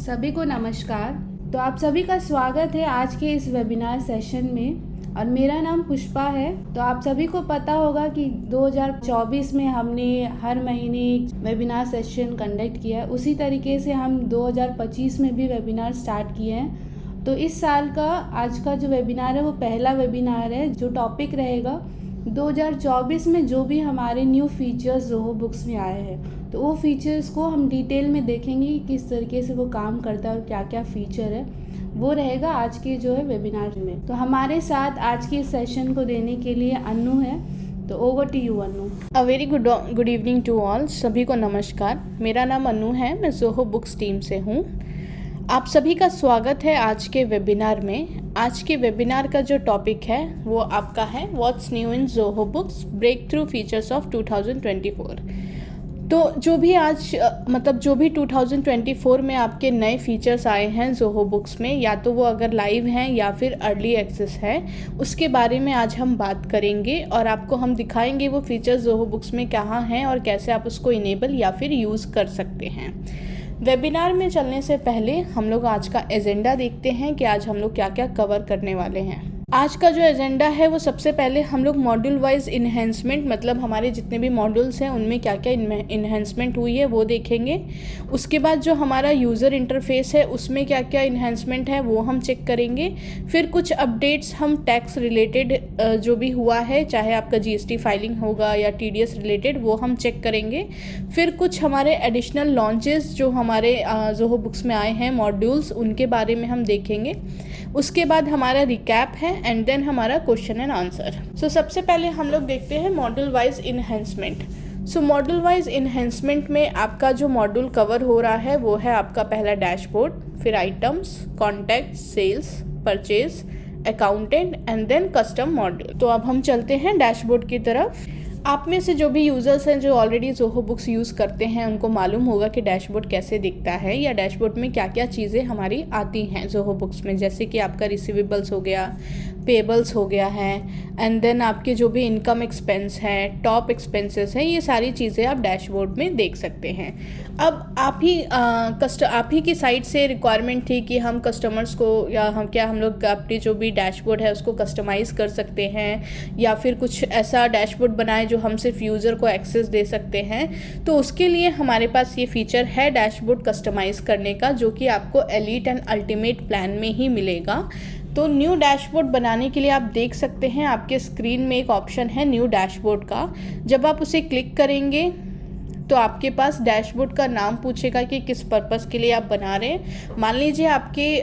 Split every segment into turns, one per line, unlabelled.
सभी को नमस्कार। तो आप सभी का स्वागत है आज के इस वेबिनार सेशन में और मेरा नाम पुष्पा है। तो आप सभी को पता होगा कि 2024 में हमने हर महीने एक वेबिनार सेशन कंडक्ट किया है। उसी तरीके से हम 2025 में भी वेबिनार स्टार्ट किए हैं। तो इस साल का आज का जो वेबिनार है वो पहला वेबिनार है। जो टॉपिक रहेगा 2024 में जो भी हमारे न्यू फीचर्स ज़ोहो बुक्स में आए हैं, तो वो फीचर्स को हम डिटेल में देखेंगे कि किस तरीके से वो काम करता है और क्या क्या फ़ीचर है, वो रहेगा आज के जो है वेबिनार में। तो हमारे साथ आज के सेशन को देने के लिए अन्नू है। तो over to you Annu.
A very good evening to all. सभी को नमस्कार। मेरा नाम अन्नू है, मैं ज़ोहो बुक्स टीम से हूँ। आप सभी का स्वागत है आज के वेबिनार में। आज के वेबिनार का जो टॉपिक है वो आपका है what's new in Zoho Books breakthrough features of 2024। तो जो भी 2024 में आपके नए फीचर्स आए हैं ज़ोहो बुक्स में, या तो वो अगर लाइव हैं या फिर अर्ली एक्सेस है, उसके बारे में आज हम बात करेंगे और आपको हम दिखाएंगे वो फीचर्स ज़ोहो बुक्स में कहाँ हैं और कैसे आप उसको इनेबल या फिर यूज़ कर सकते हैं। वेबिनार में चलने से पहले हम लोग आज का एजेंडा देखते हैं कि आज हम लोग क्या क्या कवर करने वाले हैं। आज का जो एजेंडा है वो सबसे पहले हम लोग मॉड्यूल वाइज इन्हेंसमेंट, मतलब हमारे जितने भी मॉड्यूल्स हैं उनमें क्या क्या इन्हेंसमेंट हुई है वो देखेंगे। उसके बाद जो हमारा यूज़र इंटरफेस है उसमें क्या क्या इन्हेंसमेंट है वो हम चेक करेंगे। फिर कुछ अपडेट्स हम टैक्स रिलेटेड जो भी हुआ है, चाहे आपका जीएसटी फाइलिंग होगा या टीडीएस रिलेटेड, वो हम चेक करेंगे। फिर कुछ हमारे एडिशनल लॉन्चेस जो हमारे ज़ोहो बुक्स में आए हैं मॉड्यूल्स, उनके बारे में हम देखेंगे। उसके बाद हमारा रिकैप है एंड देन हमारा क्वेश्चन एंड आंसर। सो सबसे पहले हम लोग देखते हैं मॉड्यूल वाइज इन्हेंसमेंट। सो मॉड्यूल वाइज इन्हेंसमेंट में आपका जो मॉड्यूल कवर हो रहा है वो है आपका पहला डैशबोर्ड, फिर items, contact, sales, purchase, accountant and then custom module. तो अब हम चलते हैं डैशबोर्ड की तरफ। आप में से जो भी यूज़र्स हैं जो ऑलरेडी ज़ोहो बुक्स यूज़ करते हैं उनको मालूम होगा कि डैशबोर्ड कैसे दिखता है या डैशबोर्ड में क्या क्या चीज़ें हमारी आती हैं ज़ोहो बुक्स में, जैसे कि आपका रिसीवेबल्स हो गया, पेबल्स हो गया है, एंड देन आपके जो भी इनकम एक्सपेंस हैं, टॉप एक्सपेंसेस हैं, ये सारी चीज़ें आप डैशबोर्ड में देख सकते हैं। अब आप ही की साइड से रिक्वायरमेंट थी कि हम कस्टमर्स को या हम लोग अपनी जो भी डैशबोर्ड है उसको कस्टमाइज़ कर सकते हैं या फिर कुछ ऐसा डैशबोर्ड बनाए जो हम सिर्फ यूज़र को एक्सेस दे सकते हैं। तो उसके लिए हमारे पास ये फीचर है डैशबोर्ड कस्टमाइज़ करने का, जो कि आपको एलीट एंड अल्टीमेट प्लान में ही मिलेगा। तो न्यू डैशबोर्ड बनाने के लिए आप देख सकते हैं आपके स्क्रीन में एक ऑप्शन है न्यू डैशबोर्ड का। जब आप उसे क्लिक करेंगे तो आपके पास डैशबोर्ड का नाम पूछेगा कि किस पर्पस के लिए आप बना रहे हैं। मान लीजिए आपके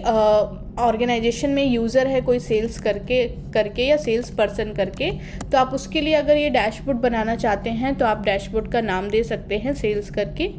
ऑर्गेनाइजेशन में यूज़र है कोई सेल्स करके या सेल्स पर्सन करके, तो आप उसके लिए अगर ये डैशबोर्ड बनाना चाहते हैं तो आप डैशबोर्ड का नाम दे सकते हैं सेल्स करके,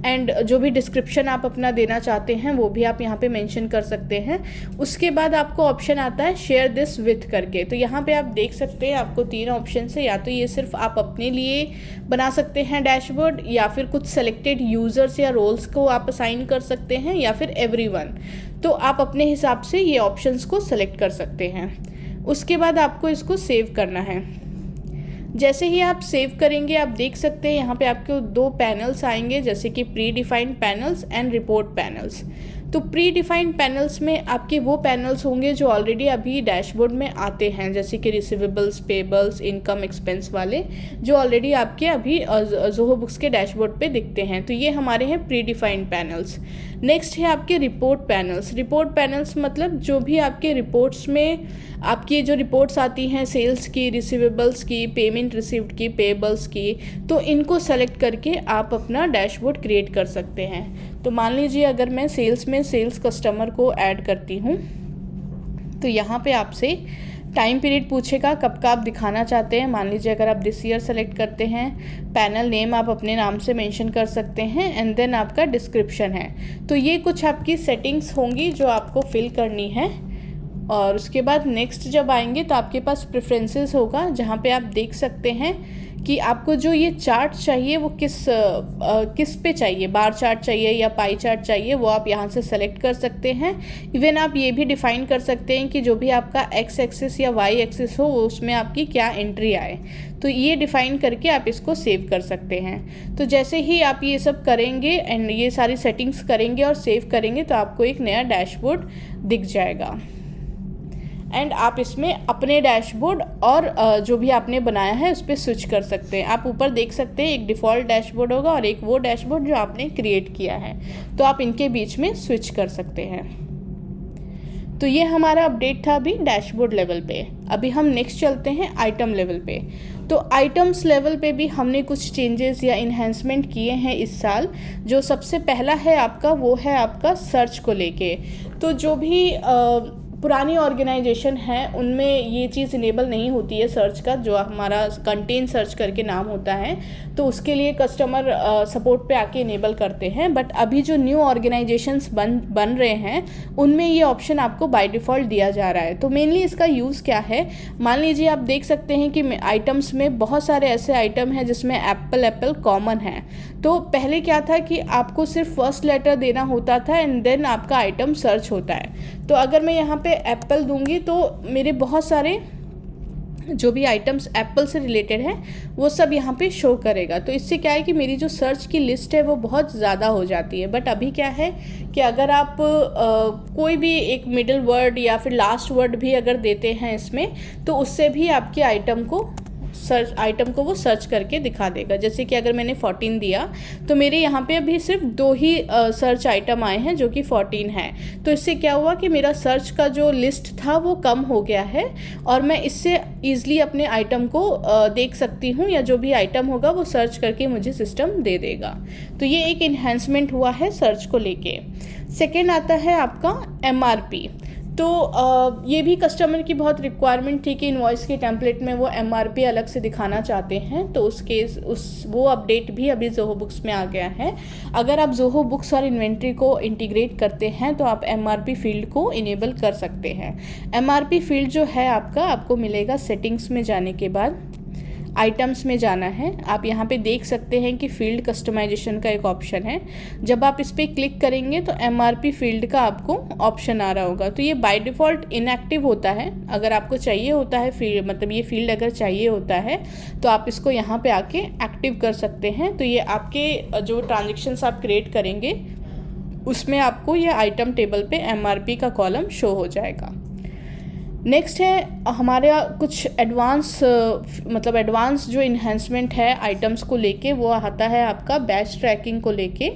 एंड जो भी डिस्क्रिप्शन आप अपना देना चाहते हैं वो भी आप यहाँ पे मेंशन कर सकते हैं। उसके बाद आपको ऑप्शन आता है शेयर दिस विथ करके। तो यहाँ पे आप देख सकते हैं आपको 3 ऑप्शन है, या तो ये सिर्फ आप अपने लिए बना सकते हैं डैशबोर्ड, या फिर कुछ सेलेक्टेड यूज़र्स या रोल्स को आप असाइन कर सकते हैं, या फिर एवरीवन। तो आप अपने हिसाब से ये ऑप्शंस को सेलेक्ट कर सकते हैं। उसके बाद आपको इसको सेव करना है। जैसे ही आप सेव करेंगे आप देख सकते हैं यहाँ पे आपको 2 पैनल्स आएंगे, जैसे कि pre defined panels and report panels. तो प्री डिफाइंड पैनल्स में आपके वो पैनल्स होंगे जो ऑलरेडी अभी डैशबोर्ड में आते हैं, जैसे कि रिसीवेबल्स, पेबल्स, इनकम एक्सपेंस वाले, जो ऑलरेडी आपके अभी ज़ोहो बुक्स के डैशबोर्ड पे दिखते हैं। तो ये हमारे हैं प्री डिफाइंड पैनल्स। नेक्स्ट है आपके रिपोर्ट पैनल्स। रिपोर्ट पैनल्स मतलब जो भी आपके रिपोर्ट्स में आपकी जो रिपोर्ट्स आती हैं सेल्स की, रिसीवेबल्स की, पेमेंट रिसीव्ड की, पेबल्स की, तो इनको सेलेक्ट करके आप अपना डैशबोर्ड क्रिएट कर सकते हैं। तो मान लीजिए अगर मैं सेल्स में सेल्स कस्टमर को ऐड करती हूँ, तो यहाँ पे आपसे टाइम पीरियड पूछेगा कब का आप दिखाना चाहते हैं। मान लीजिए अगर आप दिस ईयर सेलेक्ट करते हैं, पैनल नेम आप अपने नाम से मेंशन कर सकते हैं, एंड देन आपका डिस्क्रिप्शन है। तो ये कुछ आपकी सेटिंग्स होंगी जो आपको फिल करनी है। और उसके बाद नेक्स्ट जब आएंगे तो आपके पास प्रेफरेंसेस होगा, जहाँ पे आप देख सकते हैं कि आपको जो ये चार्ट चाहिए वो किस पे चाहिए, बार चार्ट चाहिए या पाई चार्ट चाहिए, वो आप यहाँ से सेलेक्ट कर सकते हैं। इवन आप ये भी डिफाइन कर सकते हैं कि जो भी आपका एक्स एक्सिस या वाई एक्सिस हो उसमें आपकी क्या एंट्री आए, तो ये डिफाइन करके आप इसको सेव कर सकते हैं। तो जैसे ही आप ये सब करेंगे एंड ये सारी सेटिंग्स करेंगे और सेव करेंगे तो आपको एक नया डैशबोर्ड दिख जाएगा एंड आप इसमें अपने डैशबोर्ड और जो भी आपने बनाया है उस पर स्विच कर सकते हैं। आप ऊपर देख सकते हैं एक डिफ़ॉल्ट डैशबोर्ड होगा और एक वो डैशबोर्ड जो आपने क्रिएट किया है, तो आप इनके बीच में स्विच कर सकते हैं। तो ये हमारा अपडेट था अभी डैशबोर्ड लेवल पे। अभी हम नेक्स्ट चलते हैं आइटम लेवल पे। तो आइटम्स लेवल पे भी हमने कुछ चेंजेस या इन्हेंसमेंट किए हैं इस साल। जो सबसे पहला है आपका वो है आपका सर्च को लेके। तो जो भी पुरानी ऑर्गेनाइजेशन है उनमें ये चीज़ इनेबल नहीं होती है सर्च का, जो हमारा कंटेन सर्च करके नाम होता है, तो उसके लिए कस्टमर सपोर्ट पे आके इनेबल करते हैं। बट अभी जो न्यू ऑर्गेनाइजेशंस बन रहे हैं उनमें ये ऑप्शन आपको बाय डिफ़ॉल्ट दिया जा रहा है। तो मेनली इसका यूज़ क्या है, मान लीजिए आप देख सकते हैं कि आइटम्स में बहुत सारे ऐसे आइटम हैं जिसमें एप्पल कॉमन है। तो पहले क्या था कि आपको सिर्फ फर्स्ट लेटर देना होता था एंड देन आपका आइटम सर्च होता है। तो अगर मैं यहाँ पे एप्पल दूंगी तो मेरे बहुत सारे जो भी आइटम्स एप्पल से रिलेटेड हैं वो सब यहाँ पे शो करेगा। तो इससे क्या है कि मेरी जो सर्च की लिस्ट है वो बहुत ज़्यादा हो जाती है। बट अभी क्या है कि अगर आप कोई भी एक मिडिल वर्ड या फिर लास्ट वर्ड भी अगर देते हैं इसमें, तो उससे भी आपके आइटम को वो सर्च करके दिखा देगा। जैसे कि अगर मैंने 14 दिया तो मेरे यहाँ पे अभी सिर्फ 2 ही सर्च आइटम आए हैं जो कि 14 है। तो इससे क्या हुआ कि मेरा सर्च का जो लिस्ट था वो कम हो गया है और मैं इससे ईज़िली अपने आइटम को देख सकती हूँ, या जो भी आइटम होगा वो सर्च करके मुझे सिस्टम दे देगा। तो ये एक इन्हेंसमेंट हुआ है सर्च को लेके। सेकेंड आता है आपका MRP। तो ये भी कस्टमर की बहुत रिक्वायरमेंट थी कि इनवॉइस के टेम्पलेट में वो MRP अलग से दिखाना चाहते हैं। तो वो अपडेट भी अभी ज़ोहो बुक्स में आ गया है। अगर आप ज़ोहो बुक्स और इन्वेंट्री को इंटीग्रेट करते हैं तो आप MRP फील्ड को इनेबल कर सकते हैं। MRP फील्ड जो है आपको मिलेगा सेटिंग्स में जाने के बाद आइटम्स में जाना है। आप यहाँ पे देख सकते हैं कि फील्ड कस्टमाइजेशन का एक ऑप्शन है। जब आप इस पर क्लिक करेंगे तो MRP फील्ड का आपको ऑप्शन आ रहा होगा। तो ये बाय डिफ़ॉल्ट इनएक्टिव होता है। अगर आपको चाहिए होता है फील्ड, मतलब ये फील्ड अगर चाहिए होता है तो आप इसको यहाँ पे आके एक्टिव कर सकते हैं। तो ये आपके जो ट्रांजेक्शन्स आप क्रिएट करेंगे उसमें आपको ये आइटम टेबल पे MRP का कॉलम शो हो जाएगा। नेक्स्ट है हमारे कुछ एडवांस जो इन्हेंसमेंट है आइटम्स को लेके, वो आता है आपका बैच ट्रैकिंग को लेके।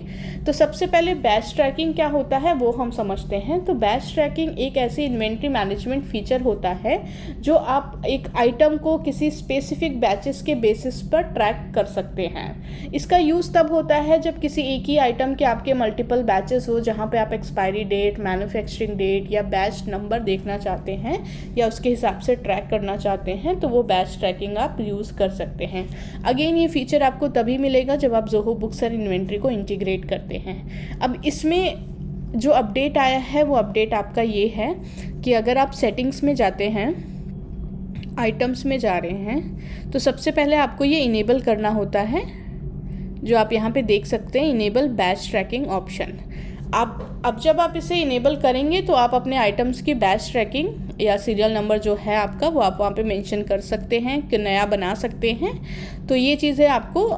तो सबसे पहले बैच ट्रैकिंग क्या होता है वो हम समझते हैं। तो बैच ट्रैकिंग एक ऐसी इन्वेंट्री मैनेजमेंट फीचर होता है जो आप एक आइटम को किसी स्पेसिफिक बैचेस के बेसिस पर ट्रैक कर सकते हैं। इसका यूज़ तब होता है जब किसी एक ही आइटम के आपके मल्टीपल बैचेस हो, जहाँ पे आप एक्सपायरी डेट, मैन्युफैक्चरिंग डेट या बैच नंबर देखना चाहते हैं या उसके हिसाब से ट्रैक करना चाहते हैं, तो वो बैच ट्रैकिंग आप यूज़ कर सकते हैं। अगेन ये फीचर आपको तभी मिलेगा जब आप ज़ोहो बुक्स और इन्वेंट्री को इंटीग्रेट करते हैं। अब इसमें जो अपडेट आया है वो अपडेट आपका ये है कि अगर आप सेटिंग्स में जाते हैं, आइटम्स में जा रहे हैं, तो सबसे पहले आपको ये इनेबल करना होता है, जो आप यहाँ पे देख सकते हैं, इनेबल बैच ट्रैकिंग ऑप्शन। अब जब आप इसे इनेबल करेंगे तो आप अपने आइटम्स की बैच ट्रैकिंग या सीरियल नंबर जो है आपका वो आप वहाँ पे मेंशन कर सकते हैं कि नया बना सकते हैं। तो ये चीज़ें आपको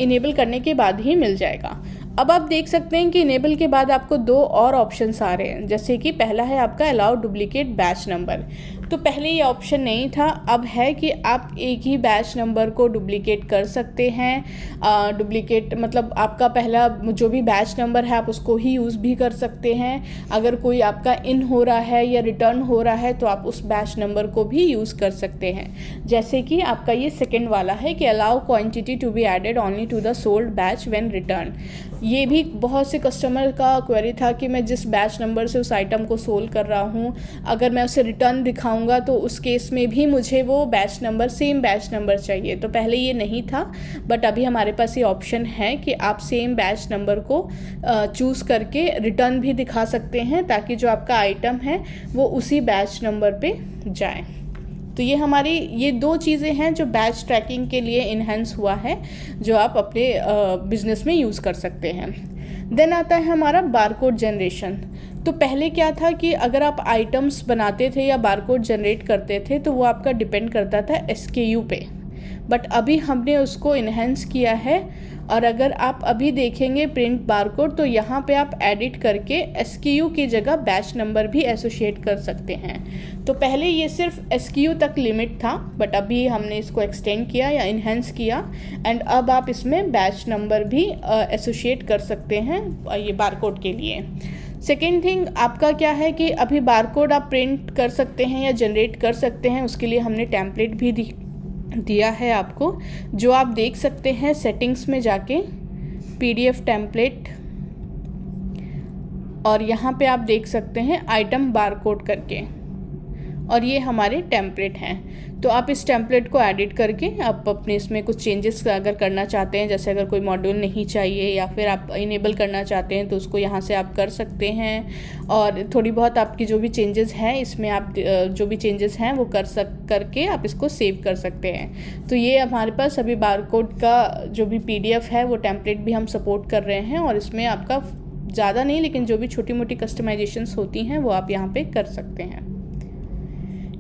इनेबल करने के बाद ही मिल जाएगा। अब आप देख सकते हैं कि इनेबल के बाद आपको 2 और ऑप्शंस आ रहे हैं। जैसे कि पहला है आपका अलाउ डुप्लीकेट बैच नंबर। तो पहले ये ऑप्शन नहीं था, अब है कि आप एक ही बैच नंबर को डुप्लीकेट कर सकते हैं। डुप्लीकेट मतलब आपका पहला जो भी बैच नंबर है आप उसको ही यूज़ भी कर सकते हैं। अगर कोई आपका इन हो रहा है या रिटर्न हो रहा है तो आप उस बैच नंबर को भी यूज़ कर सकते हैं। जैसे कि आपका ये सेकेंड वाला है कि allow quantity to be added only to the sold batch when return. ये भी बहुत से कस्टमर का क्वेरी था कि मैं जिस बैच नंबर से उस आइटम को सोल्ड कर रहा हूँ, अगर मैं उसे रिटर्न दिखाऊंगा तो उस केस में भी मुझे वो batch number, same batch number चाहिए। तो पहले ये नहीं था, बट अभी हमारे पास ये ऑप्शन है कि आप सेम बैच नंबर को चूज़ करके रिटर्न भी दिखा सकते हैं, ताकि जो आपका आइटम है वो उसी बैच नंबर पे जाए। तो ये हमारी ये 2 चीज़ें हैं जो बैच ट्रैकिंग के लिए इन्हेंस हुआ है, जो आप अपने बिजनेस में यूज़ कर सकते हैं। देन आता है हमारा बारकोड जनरेशन। तो पहले क्या था कि अगर आप आइटम्स बनाते थे या बारकोड जनरेट करते थे तो वो आपका डिपेंड करता था SKU पे, बट अभी हमने उसको इन्हेंस किया है। और अगर आप अभी देखेंगे प्रिंट बारकोड, तो यहाँ पे आप एडिट करके SKU की जगह बैच नंबर भी एसोसिएट कर सकते हैं। तो पहले ये सिर्फ SKU तक लिमिट था, बट अभी हमने इसको एक्सटेंड किया या इन्हेंस किया, एंड अब आप इसमें बैच नंबर भी एसोसिएट कर सकते हैं ये बारकोड के लिए। सेकेंड थिंग आपका क्या है कि अभी बारकोड आप प्रिंट कर सकते हैं या जनरेट कर सकते हैं, उसके लिए हमने टेम्पलेट भी दिया है आपको, जो आप देख सकते हैं सेटिंग्स में जाके PDF टेम्पलेट, और यहाँ पे आप देख सकते हैं आइटम बारकोड करके, और ये हमारे टेम्पलेट हैं। तो आप इस टेम्पलेट को एडिट करके आप अपने इसमें कुछ चेंजेस अगर करना चाहते हैं, जैसे अगर कोई मॉड्यूल नहीं चाहिए या फिर आप इनेबल करना चाहते हैं, तो उसको यहाँ से आप कर सकते हैं। और थोड़ी बहुत आपकी जो भी चेंजेस हैं इसमें आप जो भी चेंजेस हैं वो करके आप इसको सेव कर सकते हैं। तो ये हमारे पास अभी बारकोड का जो भी PDF है वो टेम्पलेट भी हम सपोर्ट कर रहे हैं, और इसमें आपका ज़्यादा नहीं लेकिन जो भी छोटी मोटी कस्टमाइजेशंस होती हैं वो आप यहाँ पे कर सकते हैं।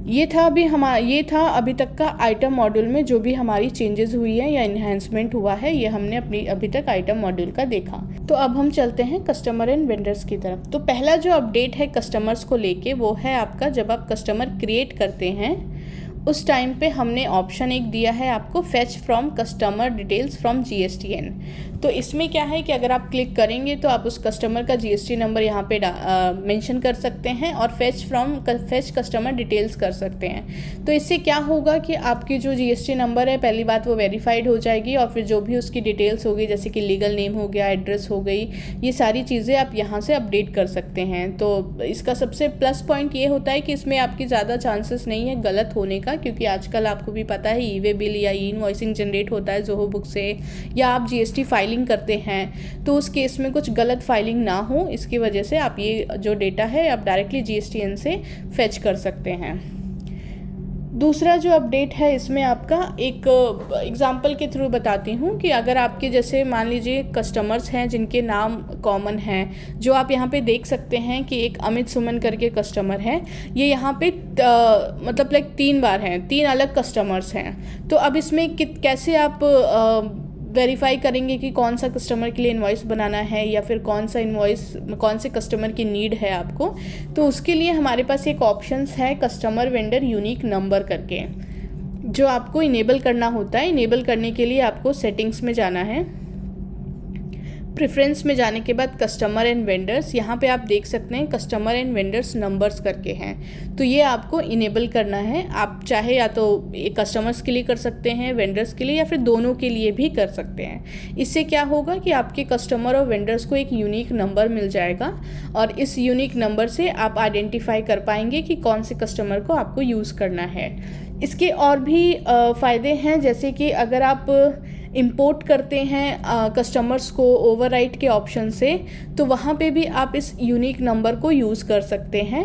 ये था अभी तक का आइटम मॉड्यूल में जो भी हमारी चेंजेस हुई है या इन्हेंसमेंट हुआ है, ये हमने अपनी अभी तक आइटम मॉड्यूल का देखा। तो अब हम चलते हैं कस्टमर एंड वेंडर्स की तरफ। तो पहला जो अपडेट है कस्टमर्स को लेके वो है आपका, जब आप कस्टमर क्रिएट करते हैं उस टाइम पे हमने ऑप्शन एक दिया है आपको, fetch from customer details from GSTN। तो इसमें क्या है कि अगर आप क्लिक करेंगे तो आप उस कस्टमर का GST नंबर यहाँ पे मेंशन कर सकते हैं और फेच कस्टमर डिटेल्स कर सकते हैं। तो इससे क्या होगा कि आपकी जो GST नंबर है, पहली बात वो वेरीफाइड हो जाएगी, और फिर जो भी उसकी डिटेल्स होगी जैसे कि लीगल नेम हो गया, एड्रेस हो गई, ये सारी चीज़ें आप यहाँ से अपडेट कर सकते हैं। तो इसका सबसे प्लस पॉइंट ये होता है कि इसमें आपकी ज़्यादा चांसेस नहीं है गलत होने का, क्योंकि आजकल आपको भी पता है ई-वे बिल या इनवॉइसिंग जनरेट होता है ज़ोहो बुक से, या आप GST फाइलिंग करते हैं तो उस केस में कुछ गलत फाइलिंग ना हो, इसकी वजह से आप ये जो डेटा है आप डायरेक्टली GSTN से फेच कर सकते हैं। दूसरा जो अपडेट है इसमें आपका एक एग्जांपल के थ्रू बताती हूँ कि अगर आपके जैसे मान लीजिए कस्टमर्स हैं जिनके नाम कॉमन हैं, जो आप यहाँ पे देख सकते हैं कि एक अमित सुमन करके कस्टमर है, ये यहाँ पे मतलब लाइक 3 बार हैं, 3 अलग कस्टमर्स हैं। तो अब इसमें कैसे आप वेरीफाई करेंगे कि कौन सा कस्टमर के लिए इनवॉइस बनाना है या फिर कौन से कस्टमर की नीड है आपको। तो उसके लिए हमारे पास एक ऑप्शंस है कस्टमर वेंडर यूनिक नंबर करके, जो आपको इनेबल करना होता है। इनेबल करने के लिए आपको सेटिंग्स में जाना है, प्रेफरेंस में जाने के बाद कस्टमर एंड वेंडर्स, यहाँ पे आप देख सकते हैं कस्टमर एंड वेंडर्स नंबर्स करके हैं। तो ये आपको इनेबल करना है। आप चाहे या तो कस्टमर्स के लिए कर सकते हैं, वेंडर्स के लिए, या फिर दोनों के लिए भी कर सकते हैं। इससे क्या होगा कि आपके कस्टमर और वेंडर्स को एक यूनिक नंबर मिल जाएगा, और इस यूनिक नंबर से आप आइडेंटिफाई कर पाएंगे कि कौन से कस्टमर को आपको यूज़ करना है। इसके और भी फ़ायदे हैं, जैसे कि अगर आप इंपोर्ट करते हैं कस्टमर्स को ओवरराइट के ऑप्शन से, तो वहाँ पे भी आप इस यूनिक नंबर को यूज़ कर सकते हैं।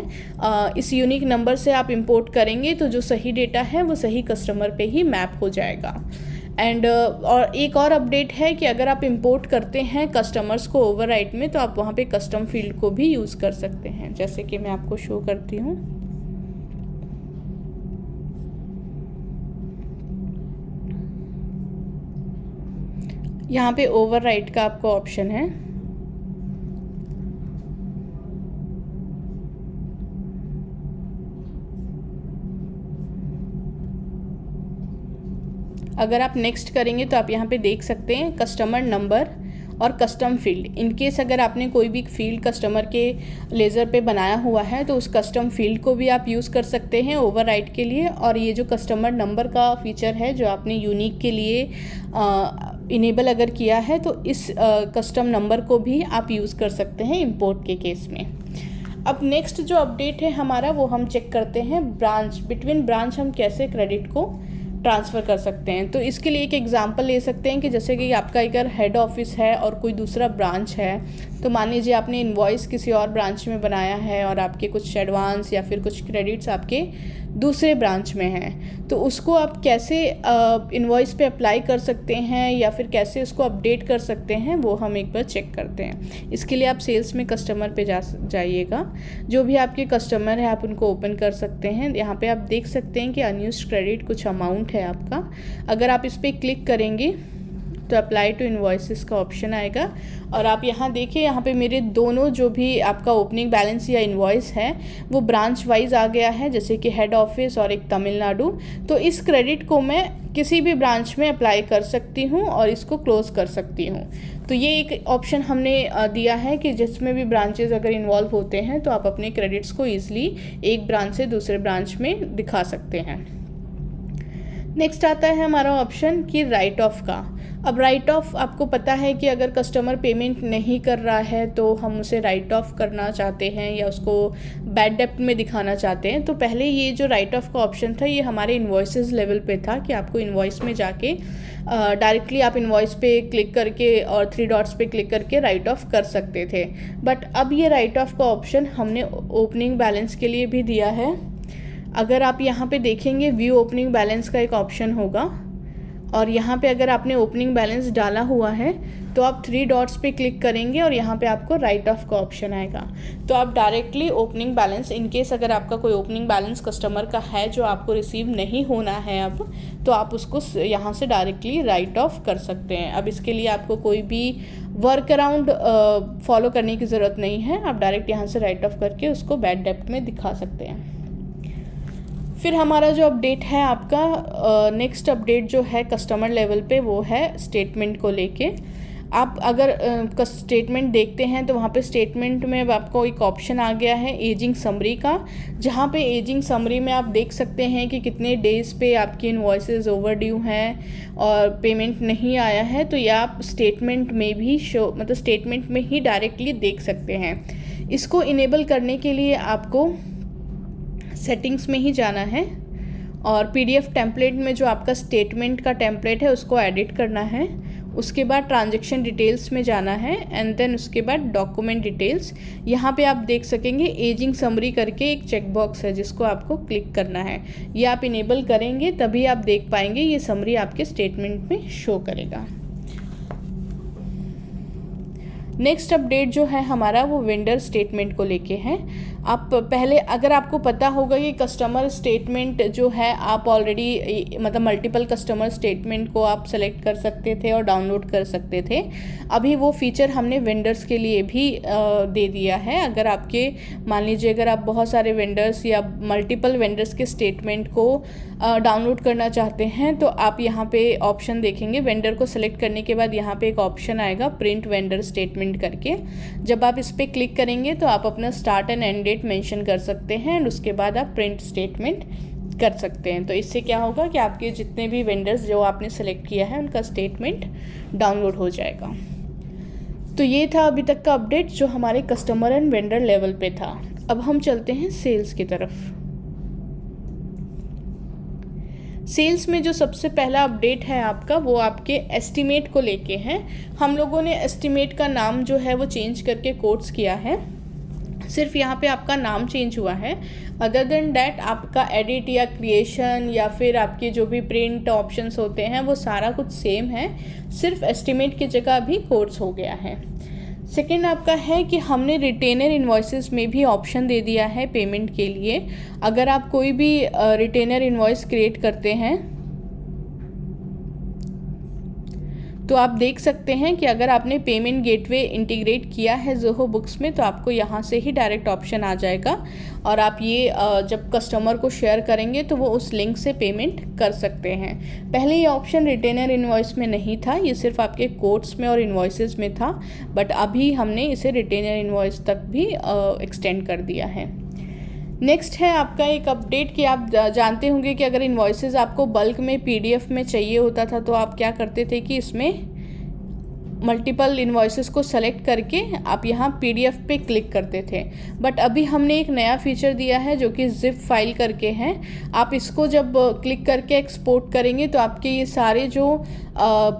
इस यूनिक नंबर से आप इंपोर्ट करेंगे तो जो सही डेटा है वो सही कस्टमर पे ही मैप हो जाएगा। एंड और एक और अपडेट है कि अगर आप इंपोर्ट करते हैं कस्टमर्स को ओवरराइट में, तो आप वहाँ पे कस्टम फील्ड को भी यूज़ कर सकते हैं, जैसे कि मैं आपको शो करती हूँ। यहाँ पे ओवरराइट का आपको ऑप्शन है। अगर आप नेक्स्ट करेंगे तो आप यहाँ पे देख सकते हैं कस्टमर नंबर और कस्टम फील्ड। इन केस अगर आपने कोई भी फील्ड कस्टमर के लेज़र पे बनाया हुआ है तो उस कस्टम फील्ड को भी आप यूज़ कर सकते हैं ओवरराइट के लिए। और ये जो कस्टमर नंबर का फीचर है जो आपने यूनिक के लिए इनेबल अगर किया है, तो इस कस्टम नंबर को भी आप यूज़ कर सकते हैं इंपोर्ट के केस में। अब नेक्स्ट जो अपडेट है हमारा वो हम चेक करते हैं ब्रांच, बिटवीन ब्रांच हम कैसे क्रेडिट को ट्रांसफ़र कर सकते हैं। तो इसके लिए एक एग्जांपल ले सकते हैं कि जैसे कि आपका अगर हेड ऑफिस है और कोई दूसरा ब्रांच है, तो मान लीजिए आपने इनवॉइस किसी और ब्रांच में बनाया है और आपके कुछ एडवांस या फिर कुछ क्रेडिट्स आपके दूसरे ब्रांच में है, तो उसको आप कैसे इनवॉइस पे अप्लाई कर सकते हैं या फिर कैसे उसको अपडेट कर सकते हैं, वो हम एक बार चेक करते हैं। इसके लिए आप सेल्स में कस्टमर पे जाइएगा। जो भी आपके कस्टमर है आप उनको ओपन कर सकते हैं। यहाँ पे आप देख सकते हैं कि अनयूज्ड क्रेडिट कुछ अमाउंट है आपका। अगर आप इस पर क्लिक करेंगे तो अप्लाई टू इन्वॉइसेस का ऑप्शन आएगा और आप यहाँ देखिए, यहाँ पे मेरे दोनों जो भी आपका ओपनिंग बैलेंस या इन्वॉइस है वो ब्रांच वाइज आ गया है, जैसे कि हेड ऑफिस और एक तमिलनाडु। तो इस क्रेडिट को मैं किसी भी ब्रांच में अप्लाई कर सकती हूँ और इसको क्लोज़ कर सकती हूँ। तो ये एक ऑप्शन हमने दिया है कि जिसमें भी ब्रांचेस अगर इन्वॉल्व होते हैं तो आप अपने क्रेडिट्स को ईजिली एक ब्रांच से दूसरे ब्रांच में दिखा सकते हैं। नेक्स्ट आता है हमारा ऑप्शन कि राइट ऑफ का। अब राइट ऑफ आपको पता है कि अगर कस्टमर पेमेंट नहीं कर रहा है तो हम उसे राइट ऑफ करना चाहते हैं या उसको बैड डेप्ट में दिखाना चाहते हैं। तो पहले ये जो राइट ऑफ का ऑप्शन था ये हमारे इन्वॉइसेस लेवल पे था कि आपको इन्वॉइस में जाके डायरेक्टली आप इन्वॉइस पे क्लिक करके और 3 डॉट्स पे क्लिक करके राइट ऑफ कर सकते थे। बट अब ये राइट ऑफ का ऑप्शन हमने ओपनिंग बैलेंस के लिए भी दिया है। अगर आप यहाँ पे देखेंगे व्यू ओपनिंग बैलेंस का एक ऑप्शन होगा और यहाँ पे अगर आपने ओपनिंग बैलेंस डाला हुआ है तो आप 3 डॉट्स पे क्लिक करेंगे और यहाँ पे आपको राइट ऑफ का ऑप्शन आएगा। तो आप directly opening balance, in case अगर आपका कोई ओपनिंग बैलेंस कस्टमर का है जो आपको रिसीव नहीं होना है अब, तो आप उसको यहाँ से डायरेक्टली राइट ऑफ कर सकते हैं। अब इसके लिए आपको कोई भी वर्क अराउंड फॉलो करने की ज़रूरत नहीं है, आप डायरेक्ट यहाँ से राइट ऑफ करके उसको बैड डेप्ट में दिखा सकते हैं। फिर हमारा जो अपडेट है आपका नेक्स्ट अपडेट जो है कस्टमर लेवल पे, वो है स्टेटमेंट को लेके। आप अगर स्टेटमेंट देखते हैं तो वहाँ पे स्टेटमेंट में अब आपको एक ऑप्शन आ गया है एजिंग समरी का, जहाँ पे एजिंग समरी में आप देख सकते हैं कि कितने डेज़ पे आपकी इनवॉइसेस ओवरड्यू हैं और पेमेंट नहीं आया है। तो ये आप स्टेटमेंट में भी मतलब स्टेटमेंट में ही डायरेक्टली देख सकते हैं। इसको इनेबल करने के लिए आपको सेटिंग्स में ही जाना है और पीडीएफ टेम्पलेट में जो आपका स्टेटमेंट का टेम्पलेट है उसको एडिट करना है। उसके बाद ट्रांजैक्शन डिटेल्स में जाना है एंड देन उसके बाद डॉक्यूमेंट डिटेल्स। यहाँ पे आप देख सकेंगे एजिंग समरी करके एक चेक बॉक्स है जिसको आपको क्लिक करना है। ये आप इनेबल करेंगे तभी आप देख पाएंगे ये समरी आपके स्टेटमेंट में शो करेगा। नेक्स्ट अपडेट जो है हमारा वो वेंडर स्टेटमेंट को लेके है। आप पहले अगर आपको पता होगा कि कस्टमर स्टेटमेंट जो है आप ऑलरेडी मतलब मल्टीपल कस्टमर स्टेटमेंट को आप सेलेक्ट कर सकते थे और डाउनलोड कर सकते थे। अभी वो फीचर हमने वेंडर्स के लिए भी दे दिया है। अगर आपके मान लीजिए अगर आप बहुत सारे वेंडर्स या मल्टीपल वेंडर्स के स्टेटमेंट को डाउनलोड करना चाहते हैं तो आप यहाँ पे ऑप्शन देखेंगे। वेंडर को सेलेक्ट करने के बाद यहाँ पे एक ऑप्शन आएगा प्रिंट वेंडर स्टेटमेंट करके। जब आप इस पर क्लिक करेंगे तो आप अपना start and end date mention कर सकते हैं एंड उसके बाद आप प्रिंट स्टेटमेंट कर सकते हैं। तो इससे क्या होगा कि आपके जितने भी वेंडर्स जो आपने सेलेक्ट किया है उनका स्टेटमेंट डाउनलोड हो जाएगा। तो ये था अभी तक का अपडेट जो हमारे कस्टमर एंड वेंडर लेवल पे था। अब हम चलते हैं सेल्स की तरफ। सेल्स में जो सबसे पहला अपडेट है आपका वो आपके एस्टीमेट को लेके है। हम लोगों ने एस्टीमेट का नाम जो है वो चेंज करके कोट्स किया है, सिर्फ यहाँ पे आपका नाम चेंज हुआ है। अदर देन डैट आपका एडिट या क्रिएशन या फिर आपके जो भी प्रिंट ऑप्शंस होते हैं वो सारा कुछ सेम है, सिर्फ एस्टीमेट की जगह भी कोट्स हो गया है। सेकेंड आपका है कि हमने रिटेनर इन्वॉइसेस में भी ऑप्शन दे दिया है पेमेंट के लिए। अगर आप कोई भी रिटेनर इन्वॉइस क्रिएट करते हैं तो आप देख सकते हैं कि अगर आपने पेमेंट गेटवे इंटीग्रेट किया है ज़ोहो बुक्स में तो आपको यहाँ से ही डायरेक्ट ऑप्शन आ जाएगा और आप ये जब कस्टमर को शेयर करेंगे तो वो उस लिंक से पेमेंट कर सकते हैं। पहले ये ऑप्शन रिटेनर इन्वॉइस में नहीं था, ये सिर्फ आपके कोट्स में और इन्वॉइसेस में था, बट अभी हमने इसे रिटेनर इन्वॉइस तक भी एक्सटेंड कर दिया है। नेक्स्ट है आपका एक अपडेट कि आप जानते होंगे कि अगर इन्वॉइसेस आपको बल्क में पीडीएफ में चाहिए होता था तो आप क्या करते थे कि इसमें मल्टीपल इन्वॉइसेस को सेलेक्ट करके आप यहाँ PDF पे क्लिक करते थे। बट अभी हमने एक नया फीचर दिया है जो कि जिप फाइल करके है। आप इसको जब क्लिक करके एक्सपोर्ट करेंगे तो आपके ये सारे जो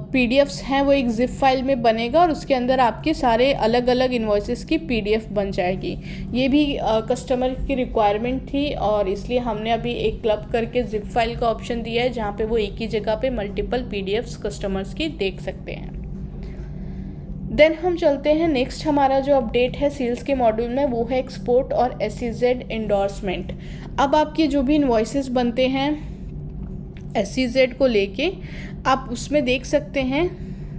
PDFs हैं वो एक जिप फाइल में बनेगा और उसके अंदर आपके सारे अलग अलग इन्वॉइसेस की PDF बन जाएगी। ये भी कस्टमर की रिक्वायरमेंट थी और इसलिए हमने अभी एक क्लब करके जिप फाइल का ऑप्शन दिया है जहाँ पे वो एक ही जगह पे मल्टीपल PDFs कस्टमर्स की देख सकते हैं। देन हम चलते हैं नेक्स्ट, हमारा जो अपडेट है सेल्स के मॉड्यूल में वो है एक्सपोर्ट और SEZ एंडोर्समेंट। अब आपके जो भी इन्वॉइसेस बनते हैं SEZ को लेके आप उसमें देख सकते हैं,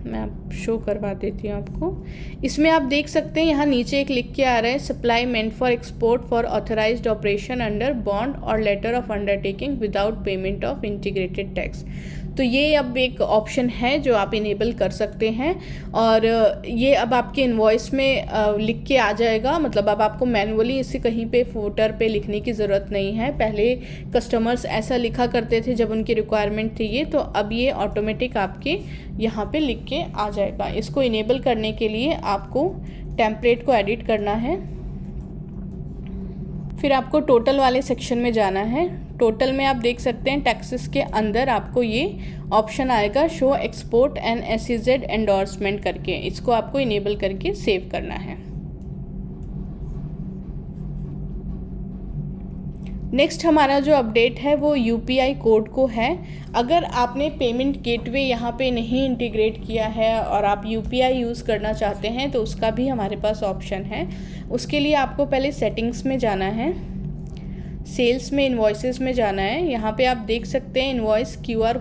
मैं आप शो करवा देती हूँ आपको। इसमें आप देख सकते हैं यहाँ नीचे एक लिख के आ रहा है supply meant for export for authorised operation under bond और letter of undertaking without payment of integrated tax. तो ये अब एक ऑप्शन है जो आप इनेबल कर सकते हैं और ये अब आपके इन्वॉइस में लिख के आ जाएगा। मतलब अब आपको मैनुअली इसे कहीं पे फूटर पे लिखने की ज़रूरत नहीं है। पहले कस्टमर्स ऐसा लिखा करते थे जब उनकी रिक्वायरमेंट थी ये, तो अब ये ऑटोमेटिक आपके यहाँ पे लिख के आ जाएगा। इसको इनेबल करने के लिए आपको टेम्पलेट को एडिट करना है, फिर आपको टोटल वाले सेक्शन में जाना है। टोटल में आप देख सकते हैं टैक्सेस के अंदर आपको ये ऑप्शन आएगा show export and SEZ endorsement करके, इसको आपको इनेबल करके सेव करना है। नेक्स्ट हमारा जो अपडेट है वो UPI कोड को है। अगर आपने पेमेंट गेटवे यहाँ पे नहीं इंटीग्रेट किया है और आप UPI यूज़ करना चाहते हैं तो उसका भी हमारे पास ऑप्शन है। उसके लिए आपको पहले सेटिंग्स में जाना है, सेल्स में इन्वॉइसेस में जाना है। यहाँ पे आप देख सकते हैं इन्वॉइस QR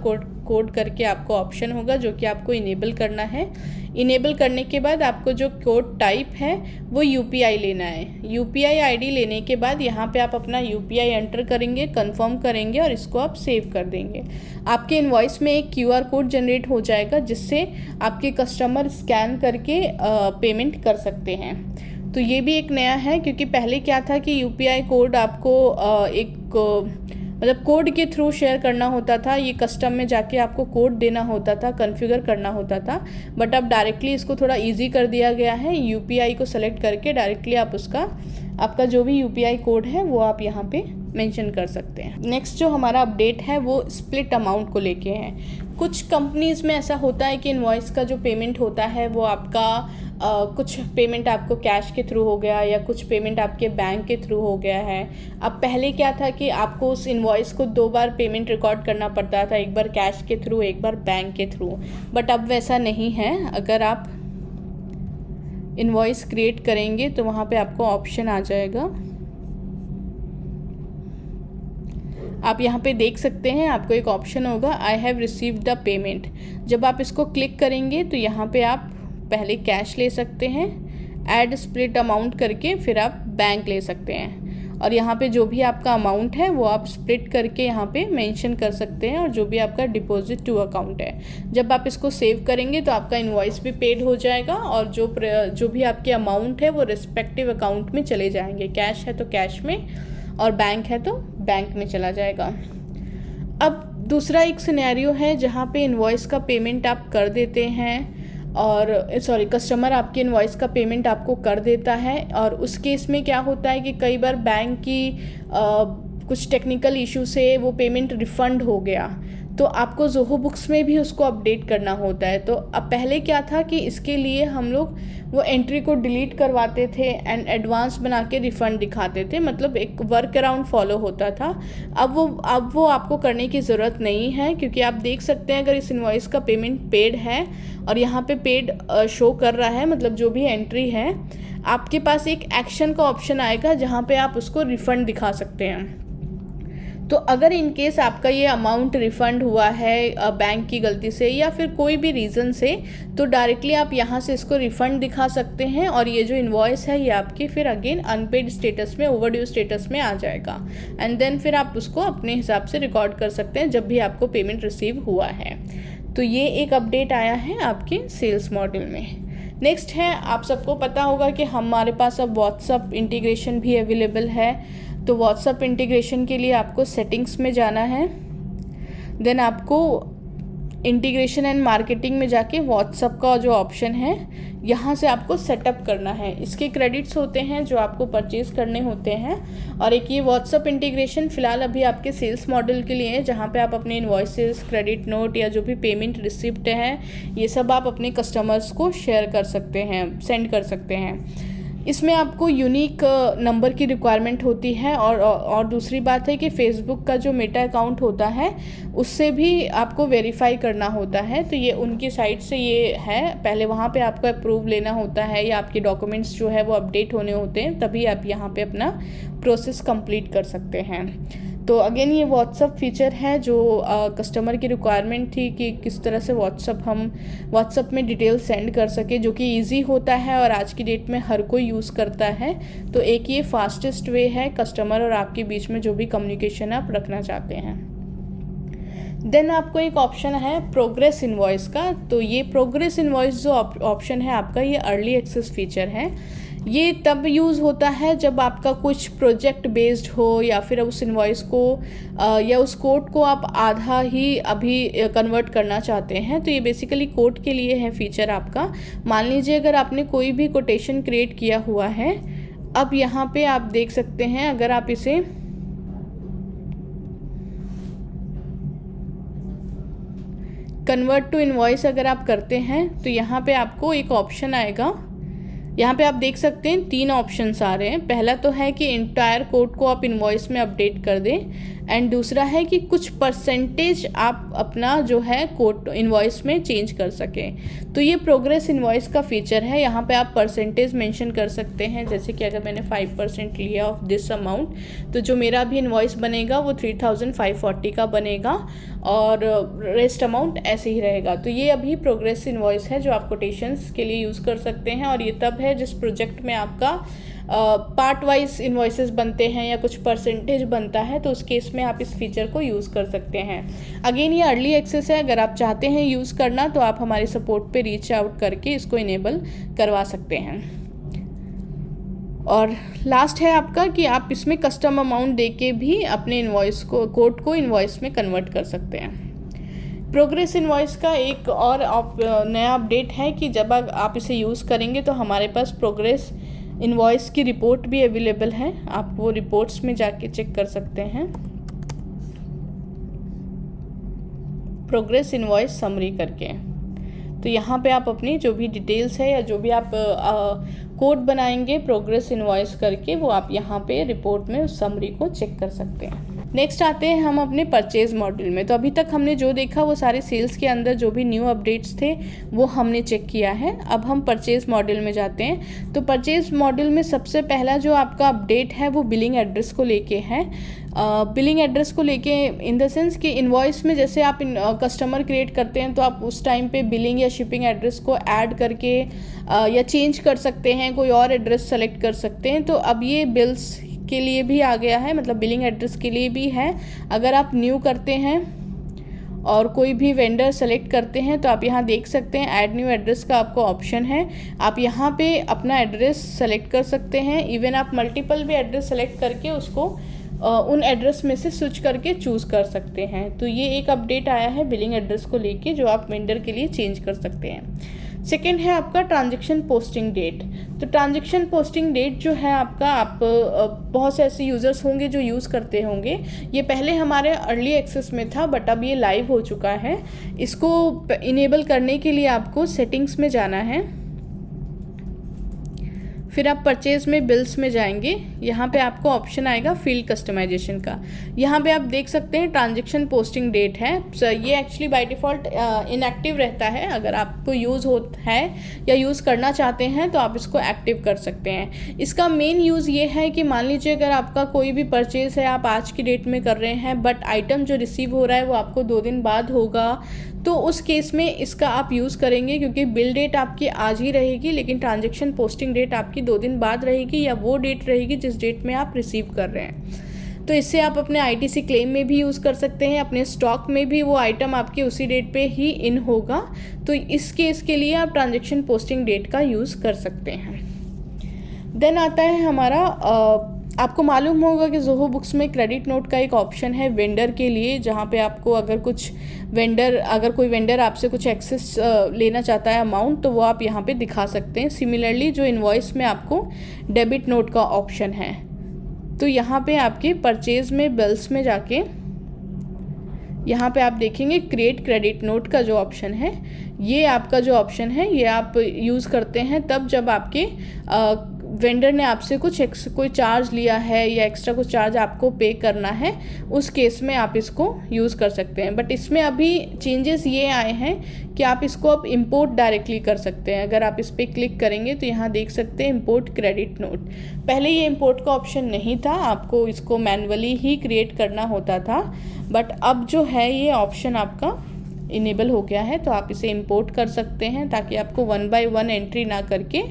कोड करके आपको ऑप्शन होगा जो कि आपको इनेबल करना है। इनेबल करने के बाद आपको जो कोड टाइप है वो UPI लेना है। UPI ID लेने के बाद यहाँ पे आप अपना UPI एंटर करेंगे, कंफर्म करेंगे और इसको आप सेव कर देंगे। आपके इन्वॉइस में एक QR कोड जनरेट हो जाएगा जिससे आपके कस्टमर स्कैन करके पेमेंट कर सकते हैं। तो ये भी एक नया है क्योंकि पहले क्या था कि UPI कोड आपको मतलब कोड के थ्रू शेयर करना होता था, ये कस्टम में जाके आपको कोड देना होता था, कॉन्फ़िगर करना होता था। बट अब डायरेक्टली इसको थोड़ा इजी कर दिया गया है। UPI को सेलेक्ट करके डायरेक्टली आप आपका जो भी UPI कोड है वो आप यहाँ पे मेंशन कर सकते हैं। नेक्स्ट जो हमारा अपडेट है वो स्प्लिट अमाउंट को लेके है। कुछ कंपनीज़ में ऐसा होता है कि इनवॉइस का जो पेमेंट होता है वो आपका कुछ पेमेंट आपको कैश के थ्रू हो गया या कुछ पेमेंट आपके बैंक के थ्रू हो गया है। अब पहले क्या था कि आपको उस इनवॉइस को 2 बार पेमेंट रिकॉर्ड करना पड़ता था, एक बार कैश के थ्रू, एक बार बैंक के थ्रू। बट अब वैसा नहीं है। अगर आप इनवॉइस क्रिएट करेंगे तो वहाँ पे आपको ऑप्शन आ जाएगा, आप यहाँ पे देख सकते हैं आपको एक ऑप्शन होगा I have received the payment. जब आप इसको क्लिक करेंगे तो यहाँ पे आप पहले कैश ले सकते हैं, ऐड स्प्लिट अमाउंट करके फिर आप बैंक ले सकते हैं और यहाँ पे जो भी आपका अमाउंट है वो आप स्प्लिट करके यहाँ पे मेंशन कर सकते हैं और जो भी आपका डिपॉजिट टू अकाउंट है। जब आप इसको सेव करेंगे तो आपका इनवॉइस भी पेड हो जाएगा और जो भी आपके अमाउंट है वो रिस्पेक्टिव अकाउंट में चले जाएंगे। कैश है तो कैश में और बैंक है तो बैंक में चला जाएगा। अब दूसरा एक सिनेरियो है जहाँ पे इनवॉइस का पेमेंट आप कर देते हैं और कस्टमर आपके इनवॉइस का पेमेंट आपको कर देता है और उस केस में क्या होता है कि कई बार बैंक की कुछ टेक्निकल इशू से वो पेमेंट रिफ़ंड हो गया तो आपको ज़ोहो बुक्स में भी उसको अपडेट करना होता है। तो अब पहले क्या था कि इसके लिए हम लोग वो एंट्री को डिलीट करवाते थे एंड एडवांस बना के रिफ़ंड दिखाते थे, मतलब एक वर्क अराउंड फॉलो होता था। अब वो आपको करने की ज़रूरत नहीं है क्योंकि आप देख सकते हैं अगर इस इनवॉइस का पेमेंट पेड है और यहाँ पे पेड शो कर रहा है, मतलब जो भी एंट्री है, आपके पास एक एक्शन का ऑप्शन आएगा जहाँ पे आप उसको रिफ़ंड दिखा सकते हैं। तो अगर इन केस आपका ये अमाउंट रिफ़ंड हुआ है बैंक की गलती से या फिर कोई भी रीज़न से, तो डायरेक्टली आप यहाँ से इसको रिफ़ंड दिखा सकते हैं और ये जो इनवॉइस है ये आपकी फिर अगेन अनपेड स्टेटस में, ओवरड्यू स्टेटस में आ जाएगा एंड देन फिर आप उसको अपने हिसाब से रिकॉर्ड कर सकते हैं जब भी आपको पेमेंट रिसीव हुआ है। तो ये एक अपडेट आया है आपके सेल्स मॉडल में। नेक्स्ट है, आप सबको पता होगा कि हमारे पास अब व्हाट्सअप इंटीग्रेशन भी अवेलेबल है। तो व्हाट्सअप इंटीग्रेशन के लिए आपको सेटिंग्स में जाना है, देन आपको इंटीग्रेशन एंड मार्केटिंग में जाके व्हाट्सअप का जो ऑप्शन है यहाँ से आपको सेटअप करना है। इसके क्रेडिट्स होते हैं जो आपको परचेज़ करने होते हैं। और एक ये व्हाट्सअप इंटीग्रेशन फ़िलहाल अभी आपके सेल्स मॉडल के लिए है, जहाँ पे आप अपने इन्वॉइसेस, क्रेडिट नोट या जो भी पेमेंट रिसिप्ट है ये सब आप अपने कस्टमर्स को शेयर कर सकते हैं, सेंड कर सकते हैं। इसमें आपको यूनिक नंबर की रिक्वायरमेंट होती है और दूसरी बात है कि फेसबुक का जो मेटा अकाउंट होता है उससे भी आपको वेरीफाई करना होता है। तो ये उनकी साइट से ये है, पहले वहाँ पे आपको अप्रूव लेना होता है या आपके डॉक्यूमेंट्स जो है वो अपडेट होने होते हैं, तभी आप यहाँ पे अपना प्रोसेस कंप्लीट कर सकते हैं। तो अगेन ये व्हाट्सअप फीचर है जो कस्टमर की रिक्वायरमेंट थी कि किस तरह से हम व्हाट्सअप में डिटेल सेंड कर सके, जो कि इजी होता है और आज की डेट में हर कोई यूज़ करता है। तो एक ये फास्टेस्ट वे है कस्टमर और आपके बीच में जो भी कम्युनिकेशन आप रखना चाहते हैं। देन आपको एक ऑप्शन है प्रोग्रेस इनवॉइस का। तो ये प्रोग्रेस इनवॉइस जो ऑप्शन है आपका, ये अर्ली एक्सेस फीचर है। ये तब यूज़ होता है जब आपका कुछ प्रोजेक्ट बेस्ड हो या फिर उस इनवॉइस को या उस कोड को आप आधा ही अभी कन्वर्ट करना चाहते हैं। तो ये बेसिकली कोड के लिए है फीचर आपका। मान लीजिए अगर आपने कोई भी कोटेशन क्रिएट किया हुआ है, अब यहाँ पे आप देख सकते हैं, अगर आप इसे कन्वर्ट टू इनवॉइस अगर आप करते हैं तो यहाँ पे आपको एक ऑप्शन आएगा। यहाँ पे आप देख सकते हैं 3 ऑप्शंस आ रहे हैं। पहला तो है कि इंटायर कोड को आप इनवॉइस में अपडेट कर दें, एंड दूसरा है कि कुछ परसेंटेज आप अपना जो है कोड इनवॉइस में चेंज कर सकें। तो ये प्रोग्रेस इनवॉइस का फीचर है। यहाँ पे आप परसेंटेज मेंशन कर सकते हैं, जैसे कि अगर मैंने 5% लिया ऑफ दिस अमाउंट, तो जो मेरा भी इनवॉइस बनेगा वो 3540 का बनेगा और रेस्ट अमाउंट ऐसे ही रहेगा। तो ये अभी प्रोग्रेस इनवॉइस है जो आप कोटेशंस के लिए यूज़ कर सकते हैं। और ये तब है जिस प्रोजेक्ट में आपका पार्ट वाइज इन्वॉइसेस बनते हैं या कुछ परसेंटेज बनता है, तो उस केस में आप इस फीचर को यूज़ कर सकते हैं। अगेन ये अर्ली एक्सेस है, अगर आप चाहते हैं यूज़ करना तो आप हमारे सपोर्ट पे रीच आउट करके इसको इनेबल करवा सकते हैं। और लास्ट है आपका कि आप इसमें कस्टम अमाउंट देके भी अपने इनवॉइस को, कोड को इनवॉइस में कन्वर्ट कर सकते हैं। प्रोग्रेस इनवॉइस का एक और नया अपडेट है कि जब आप इसे यूज़ करेंगे तो हमारे पास प्रोग्रेस इनवॉइस की रिपोर्ट भी अवेलेबल है। आप वो रिपोर्ट्स में जाके चेक कर सकते हैं, प्रोग्रेस इनवॉइस समरी करके। तो यहाँ पे आप अपनी जो भी डिटेल्स है या जो भी आप कोड बनाएंगे प्रोग्रेस इनवॉइस करके, वो आप यहाँ पे रिपोर्ट में उस समरी को चेक कर सकते हैं। नेक्स्ट आते हैं हम अपने परचेज मॉड्यूल में। तो अभी तक हमने जो देखा वो सारे सेल्स के अंदर जो भी न्यू अपडेट्स थे वो हमने चेक किया है। अब हम परचेज मॉड्यूल में जाते हैं। तो परचेज मॉड्यूल में सबसे पहला जो आपका अपडेट है वो बिलिंग एड्रेस को लेके है। बिलिंग एड्रेस को लेके इन द सेंस कि इनवॉइस में जैसे आप कस्टमर क्रिएट करते हैं तो आप उस टाइम पे बिलिंग या शिपिंग एड्रेस को ऐड करके या चेंज कर सकते हैं, कोई और एड्रेस सेलेक्ट कर सकते हैं। तो अब ये बिल्स के लिए भी आ गया है, मतलब बिलिंग एड्रेस के लिए भी है। अगर आप न्यू करते हैं और कोई भी वेंडर सेलेक्ट करते हैं तो आप यहाँ देख सकते हैं ऐड न्यू एड्रेस का आपको ऑप्शन है। आप यहाँ पे अपना एड्रेस सेलेक्ट कर सकते हैं। इवन आप मल्टीपल भी एड्रेस सेलेक्ट करके उसको उन एड्रेस में से स्विच करके चूज़ कर सकते हैं। तो ये एक अपडेट आया है बिलिंग एड्रेस को लेके जो आप वेंडर के लिए चेंज कर सकते हैं। सेकेंड है आपका ट्रांजैक्शन पोस्टिंग डेट। तो ट्रांजैक्शन पोस्टिंग डेट जो है आपका, आप बहुत से ऐसे यूज़र्स होंगे जो यूज़ करते होंगे। ये पहले हमारे अर्ली एक्सेस में था बट अब ये लाइव हो चुका है। इसको इनेबल करने के लिए आपको सेटिंग्स में जाना है, फिर आप परचेज में बिल्स में जाएंगे। यहाँ पे आपको ऑप्शन आएगा फील्ड कस्टमाइजेशन का। यहाँ पे आप देख सकते हैं ट्रांजैक्शन पोस्टिंग डेट है। ये एक्चुअली बाय डिफ़ॉल्ट इनएक्टिव रहता है। अगर आपको यूज़ होता है या यूज़ करना चाहते हैं तो आप इसको एक्टिव कर सकते हैं। इसका मेन यूज़ ये है कि मान लीजिए अगर आपका कोई भी परचेज़ है आप आज की डेट में कर रहे हैं बट आइटम जो रिसीव हो रहा है वो आपको 2 दिन बाद होगा, तो उस केस में इसका आप यूज़ करेंगे क्योंकि बिल डेट आपकी आज ही रहेगी लेकिन ट्रांजैक्शन पोस्टिंग डेट आपकी 2 दिन बाद रहेगी या वो डेट रहेगी जिस डेट में आप रिसीव कर रहे हैं। तो इससे आप अपने ITC क्लेम में भी यूज़ कर सकते हैं, अपने स्टॉक में भी वो आइटम आपके उसी डेट पे ही इन होगा। तो इस केस के लिए आप ट्रांजैक्शन पोस्टिंग डेट का यूज़ कर सकते हैं। देन आता है हमारा आपको मालूम होगा कि ज़ोहो बुक्स में क्रेडिट नोट का एक ऑप्शन है वेंडर के लिए, जहाँ पे आपको अगर कोई वेंडर आपसे कुछ एक्सेस लेना चाहता है अमाउंट, तो वो आप यहाँ पे दिखा सकते हैं। सिमिलरली जो इनवॉइस में आपको डेबिट नोट का ऑप्शन है, तो यहाँ पे आपके परचेज में बिल्स में जाके यहाँ पे आप देखेंगे क्रिएट क्रेडिट नोट का जो ऑप्शन है, ये आपका जो ऑप्शन है ये आप यूज़ करते हैं तब जब आपके वेंडर ने आपसे कोई चार्ज लिया है या एक्स्ट्रा कुछ चार्ज आपको पे करना है, उस केस में आप इसको यूज़ कर सकते हैं। बट इसमें अभी चेंजेस ये आए हैं कि आप इसको अब इंपोर्ट डायरेक्टली कर सकते हैं। अगर आप इस पर क्लिक करेंगे तो यहाँ देख सकते हैं इंपोर्ट क्रेडिट नोट। पहले ये इंपोर्ट का ऑप्शन नहीं था, आपको इसको मैन्युअली ही क्रिएट करना होता था, बट अब जो है ये ऑप्शन आपका इनेबल हो गया है, तो आप इसे इंपोर्ट कर सकते हैं ताकि आपको 1 बाय 1 एंट्री ना करके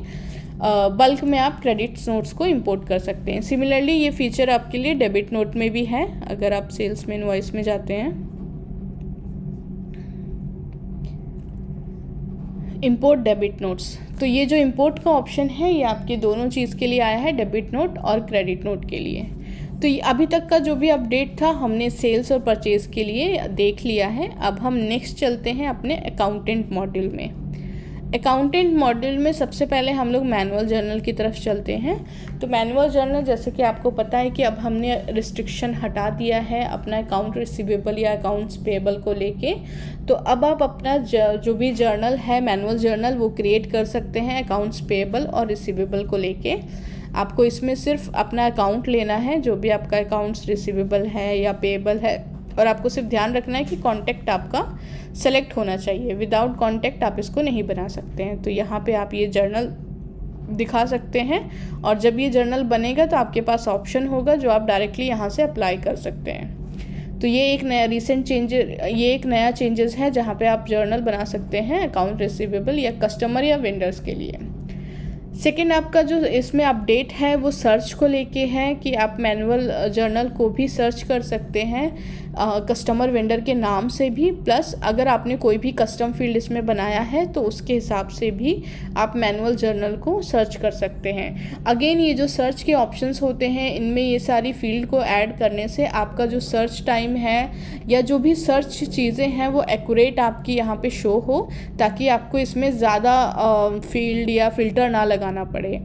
बल्क में आप क्रेडिट नोट्स को इंपोर्ट कर सकते हैं। सिमिलरली ये फीचर आपके लिए डेबिट नोट में भी है। अगर आप सेल्स में इनवॉइस में जाते हैं, इंपोर्ट डेबिट नोट्स, तो ये जो इंपोर्ट का ऑप्शन है ये आपके दोनों चीज़ के लिए आया है, डेबिट नोट और क्रेडिट नोट के लिए। तो ये अभी तक का जो भी अपडेट था हमने सेल्स और परचेज़ के लिए देख लिया है। अब हम नेक्स्ट चलते हैं अपने अकाउंटेंट मॉड्यूल में। अकाउंटेंट मॉड्यूल में सबसे पहले हम लोग मैनुअल जर्नल की तरफ चलते हैं। तो मैनुअल जर्नल, जैसे कि आपको पता है कि अब हमने रिस्ट्रिक्शन हटा दिया है अपना अकाउंट रिसीवेबल या अकाउंट्स पेएबल को लेके, तो अब आप अपना जो भी जर्नल है मैनुअल जर्नल वो क्रिएट कर सकते हैं अकाउंट्स पेएबल और रिसीवेबल को लेके। आपको इसमें सिर्फ अपना अकाउंट लेना है, जो भी आपका अकाउंट्स रिसीवेबल है या पेएबल है, और आपको सिर्फ ध्यान रखना है कि कॉन्टैक्ट आपका सेलेक्ट होना चाहिए। विदाउट कॉन्टैक्ट आप इसको नहीं बना सकते हैं। तो यहाँ पे आप ये जर्नल दिखा सकते हैं, और जब ये जर्नल बनेगा तो आपके पास ऑप्शन होगा जो आप डायरेक्टली यहाँ से अप्लाई कर सकते हैं। तो ये एक नया चेंजेस है जहाँ पे आप जर्नल बना सकते हैं अकाउंट रिसीवेबल या कस्टमर या वेंडर्स के लिए। सेकेंड आपका जो इसमें अपडेट है वो सर्च को लेके है कि आप मैनुअल जर्नल को भी सर्च कर सकते हैं कस्टमर वेंडर के नाम से भी, प्लस अगर आपने कोई भी कस्टम फील्ड इसमें बनाया है तो उसके हिसाब से भी आप मैनुअल जर्नल को सर्च कर सकते हैं। अगेन ये जो सर्च के ऑप्शंस होते हैं इनमें ये सारी फील्ड को ऐड करने से आपका जो सर्च टाइम है या जो भी सर्च चीज़ें हैं वो एक्यूरेट आपकी यहाँ पे शो हो, ताकि आपको इसमें ज़्यादा फील्ड या फिल्टर ना लगाना पड़े।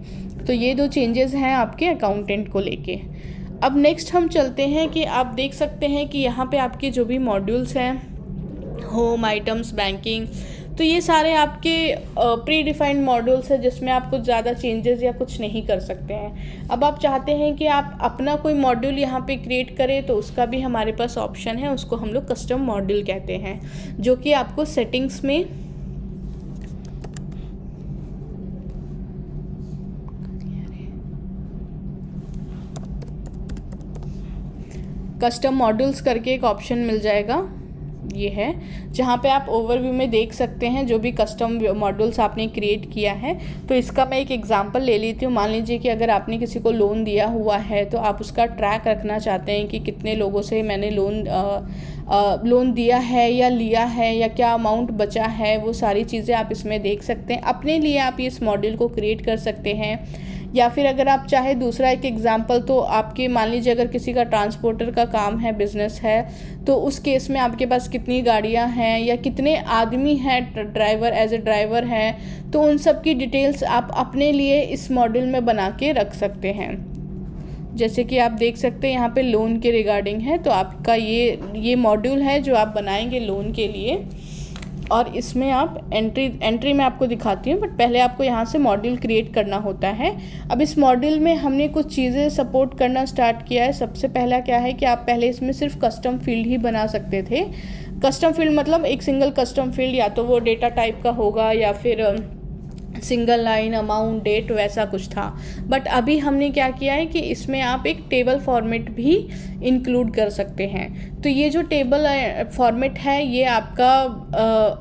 तो ये दो चेंजेस हैं आपके अकाउंटेंट को लेके। अब नेक्स्ट हम चलते हैं कि आप देख सकते हैं कि यहाँ पे आपके जो भी मॉड्यूल्स हैं, होम, आइटम्स, बैंकिंग, तो ये सारे आपके प्री डिफाइंड मॉड्यूल्स हैं जिसमें आप कुछ ज़्यादा चेंजेस या कुछ नहीं कर सकते हैं। अब आप चाहते हैं कि आप अपना कोई मॉड्यूल यहाँ पे क्रिएट करें तो उसका भी हमारे पास ऑप्शन है, उसको हम लोग कस्टम मॉड्यूल कहते हैं, जो कि आपको सेटिंग्स में कस्टम मॉड्यूल्स करके एक ऑप्शन मिल जाएगा, ये है, जहाँ पे आप ओवरव्यू में देख सकते हैं जो भी कस्टम मॉड्यूल्स आपने क्रिएट किया है। तो इसका मैं एक एग्जांपल ले लेती हूँ। मान लीजिए कि अगर आपने किसी को लोन दिया हुआ है तो आप उसका ट्रैक रखना चाहते हैं कि कितने लोगों से मैंने लोन दिया है या लिया है या क्या अमाउंट बचा है, वो सारी चीज़ें आप इसमें देख सकते हैं। अपने लिए आप इस मॉड्यूल को क्रिएट कर सकते हैं। या फिर अगर आप चाहे दूसरा एक एग्जांपल, तो आपके मान लीजिए अगर किसी का ट्रांसपोर्टर का काम है, बिजनेस है, तो उस केस में आपके पास कितनी गाड़ियां हैं या कितने आदमी हैं ड्राइवर, एज ए ड्राइवर हैं, तो उन सब की डिटेल्स आप अपने लिए इस मॉड्यूल में बना के रख सकते हैं। जैसे कि आप देख सकते हैं यहाँ पे लोन के रिगार्डिंग है, तो आपका ये मॉड्यूल है जो आप बनाएंगे लोन के लिए, और इसमें आप एंट्री में आपको दिखाती हूँ, बट पहले आपको यहाँ से मॉड्यूल क्रिएट करना होता है। अब इस मॉड्यूल में हमने कुछ चीज़ें सपोर्ट करना स्टार्ट किया है। सबसे पहला क्या है कि आप पहले इसमें सिर्फ कस्टम फील्ड ही बना सकते थे। कस्टम फील्ड मतलब एक सिंगल कस्टम फील्ड, या तो वो डेटा टाइप का होगा या फिर सिंगल लाइन, अमाउंट, डेट, वैसा कुछ था। बट अभी हमने क्या किया है कि इसमें आप एक टेबल फॉर्मेट भी इंक्लूड कर सकते हैं। तो ये जो टेबल फॉर्मेट है ये आपका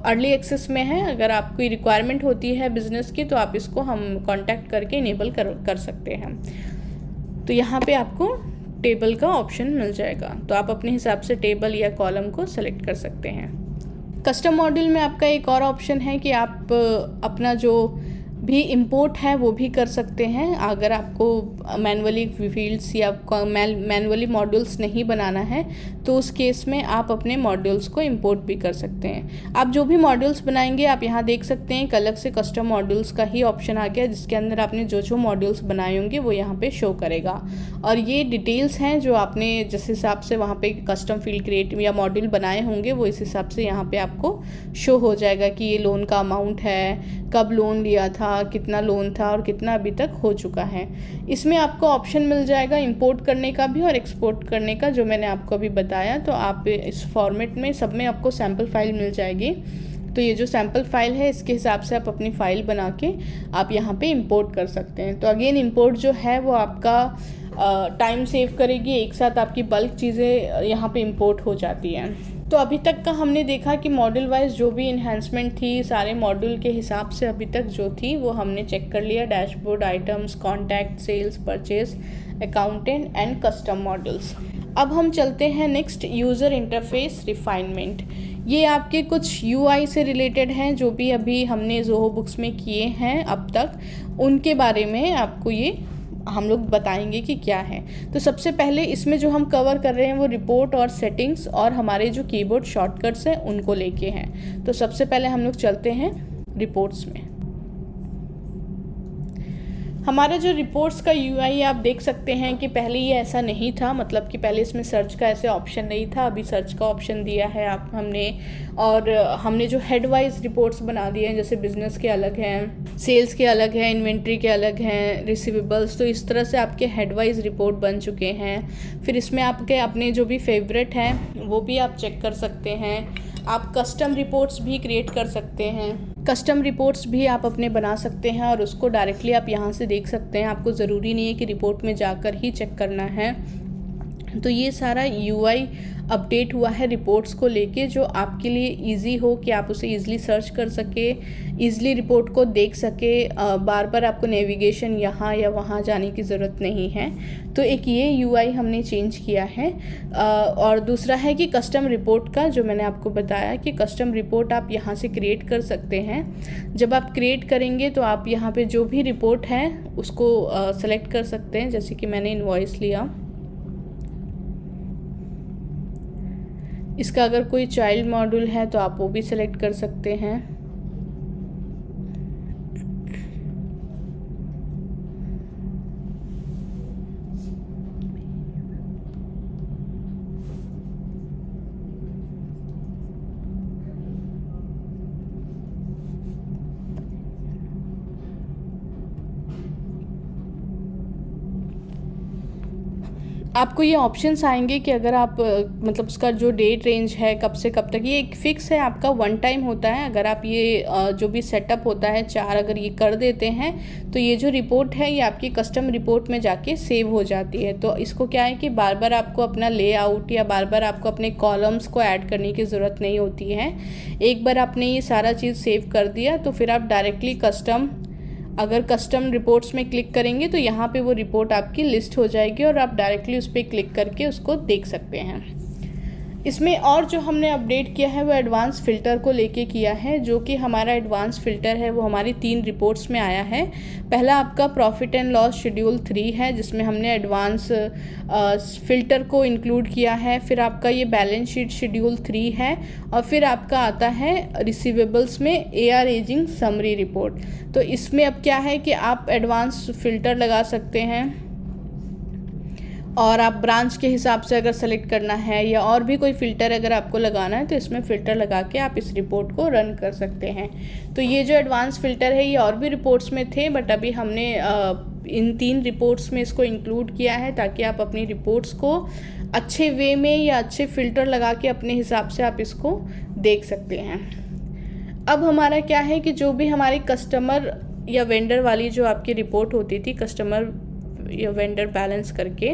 अर्ली एक्सेस में है। अगर आपकी रिक्वायरमेंट होती है बिजनेस की तो आप इसको हम कांटेक्ट करके इनेबल कर सकते हैं। तो यहाँ पे आपको टेबल का ऑप्शन मिल जाएगा, तो आप अपने हिसाब से टेबल या कॉलम को सेलेक्ट कर सकते हैं। कस्टम मॉड्यूल में आपका एक और ऑप्शन है कि आप अपना जो भी इंपोर्ट है वो भी कर सकते हैं। अगर आपको मैनुअली फील्ड्स या मैनुअली मॉड्यूल्स नहीं बनाना है तो उस केस में आप अपने मॉड्यूल्स को इंपोर्ट भी कर सकते हैं। आप जो भी मॉड्यूल्स बनाएंगे आप यहाँ देख सकते हैं एक अलग से कस्टम मॉड्यूल्स का ही ऑप्शन आ गया, जिसके अंदर आपने जो जो मॉड्यूल्स बनाए होंगे वो यहाँ पे शो करेगा। और ये डिटेल्स हैं जो आपने जिस हिसाब से वहाँ पे कस्टम फील्ड क्रिएट या मॉड्यूल बनाए होंगे वो इस हिसाब से यहाँ पे आपको शो हो जाएगा कि ये लोन का अमाउंट है, कब लोन लिया था, कितना लोन था और कितना अभी तक हो चुका है। इसमें आपको ऑप्शन मिल जाएगा इंपोर्ट करने का भी और एक्सपोर्ट करने का, जो मैंने आपको अभी बताया। तो आप इस फॉर्मेट में सब में आपको सैम्पल फाइल मिल जाएगी। तो ये जो सैम्पल फाइल है इसके हिसाब से आप अपनी फ़ाइल बना के आप यहाँ पे इंपोर्ट कर सकते हैं। तो अगेन इंपोर्ट जो है वो आपका टाइम सेव करेगी, एक साथ आपकी बल्क चीज़ें यहाँ पे इंपोर्ट हो जाती हैं। तो अभी तक का हमने देखा कि मॉड्यूल वाइज जो भी इन्हेंसमेंट थी सारे मॉड्यूल के हिसाब से अभी तक जो थी वो हमने चेक कर लिया। Dashboard, items, contact, sales, purchase, accountant and custom modules. अब हम चलते हैं नेक्स्ट, यूज़र इंटरफेस रिफाइनमेंट। ये आपके कुछ UI से रिलेटेड हैं जो भी अभी हमने ज़ोहो बुक्स में किए हैं अब तक, उनके बारे में आपको ये हम लोग बताएंगे कि क्या है। तो सबसे पहले इसमें जो हम कवर कर रहे हैं वो रिपोर्ट और सेटिंग्स और हमारे जो कीबोर्ड शॉर्टकट्स हैं उनको लेके हैं। तो सबसे पहले हम लोग चलते हैं रिपोर्ट्स में। हमारा जो रिपोर्ट्स का UI आप देख सकते हैं कि पहले ये ऐसा नहीं था, मतलब कि पहले इसमें सर्च का ऐसे ऑप्शन नहीं था, अभी सर्च का ऑप्शन दिया है हमने। और हमने जो हेड वाइज रिपोर्ट्स बना दिए हैं, जैसे बिजनेस के अलग हैं, सेल्स के अलग हैं, इन्वेंट्री के अलग हैं, रिसीवेबल्स, तो इस तरह से आपके हेड वाइज रिपोर्ट बन चुके हैं। फिर इसमें आपके अपने जो भी फेवरेट हैं वो भी आप चेक कर सकते हैं। आप कस्टम रिपोर्ट्स भी क्रिएट कर सकते हैं, कस्टम रिपोर्ट्स भी आप अपने बना सकते हैं और उसको डायरेक्टली आप यहाँ से देख सकते हैं। आपको ज़रूरी नहीं है कि रिपोर्ट में जाकर ही चेक करना है। तो ये सारा UI अपडेट हुआ है रिपोर्ट्स को लेके, जो आपके लिए इजी हो कि आप उसे इजीली सर्च कर सके, इजीली रिपोर्ट को देख सके, बार बार आपको नेविगेशन यहाँ या वहाँ जाने की ज़रूरत नहीं है। तो एक ये UI हमने चेंज किया है। और दूसरा है कि कस्टम रिपोर्ट का, जो मैंने आपको बताया कि कस्टम रिपोर्ट आप यहाँ से क्रिएट कर सकते हैं। जब आप क्रिएट करेंगे तो आप यहाँ पे जो भी रिपोर्ट है उसको सेलेक्ट कर सकते हैं। जैसे कि मैंने इनवॉइस लिया, इसका अगर कोई चाइल्ड मॉड्यूल है तो आप वो भी सेलेक्ट कर सकते हैं। आपको ये ऑप्शंस आएंगे कि अगर आप मतलब उसका जो डेट रेंज है कब से कब तक, ये एक फ़िक्स है आपका, वन टाइम होता है। अगर आप ये जो भी सेटअप होता है 4 अगर ये कर देते हैं तो ये जो रिपोर्ट है ये आपकी कस्टम रिपोर्ट में जाके सेव हो जाती है। तो इसको क्या है कि बार बार आपको अपना लेआउट या बार बार आपको अपने कॉलम्स को ऐड करने की ज़रूरत नहीं होती है। एक बार आपने ये सारा चीज़ सेव कर दिया तो फिर आप डायरेक्टली अगर कस्टम रिपोर्ट्स में क्लिक करेंगे तो यहाँ पे वो रिपोर्ट आपकी लिस्ट हो जाएगी और आप डायरेक्टली उस पर क्लिक करके उसको देख सकते हैं। इसमें और जो हमने अपडेट किया है वो एडवांस फ़िल्टर को लेके किया है, जो कि हमारा एडवांस फ़िल्टर है वो हमारी 3 रिपोर्ट्स में आया है। पहला आपका प्रॉफिट एंड लॉस शेड्यूल 3 है, जिसमें हमने एडवांस फ़िल्टर को इंक्लूड किया है। फिर आपका ये बैलेंस शीट शेड्यूल 3 है और फिर आपका आता है रिसीवेबल्स में AR एजिंग समरी रिपोर्ट। तो इसमें अब क्या है कि आप एडवांस फ़िल्टर लगा सकते हैं और आप ब्रांच के हिसाब से अगर सेलेक्ट करना है या और भी कोई फ़िल्टर अगर आपको लगाना है तो इसमें फ़िल्टर लगा के आप इस रिपोर्ट को रन कर सकते हैं। तो ये जो एडवांस फ़िल्टर है ये और भी रिपोर्ट्स में थे, बट अभी हमने इन 3 रिपोर्ट्स में इसको इंक्लूड किया है ताकि आप अपनी रिपोर्ट्स को अच्छे वे में या अच्छे फ़िल्टर लगा के अपने हिसाब से आप इसको देख सकते हैं। अब हमारा क्या है कि जो भी हमारी कस्टमर या वेंडर वाली जो आपकी रिपोर्ट होती थी, कस्टमर या वेंडर बैलेंस करके,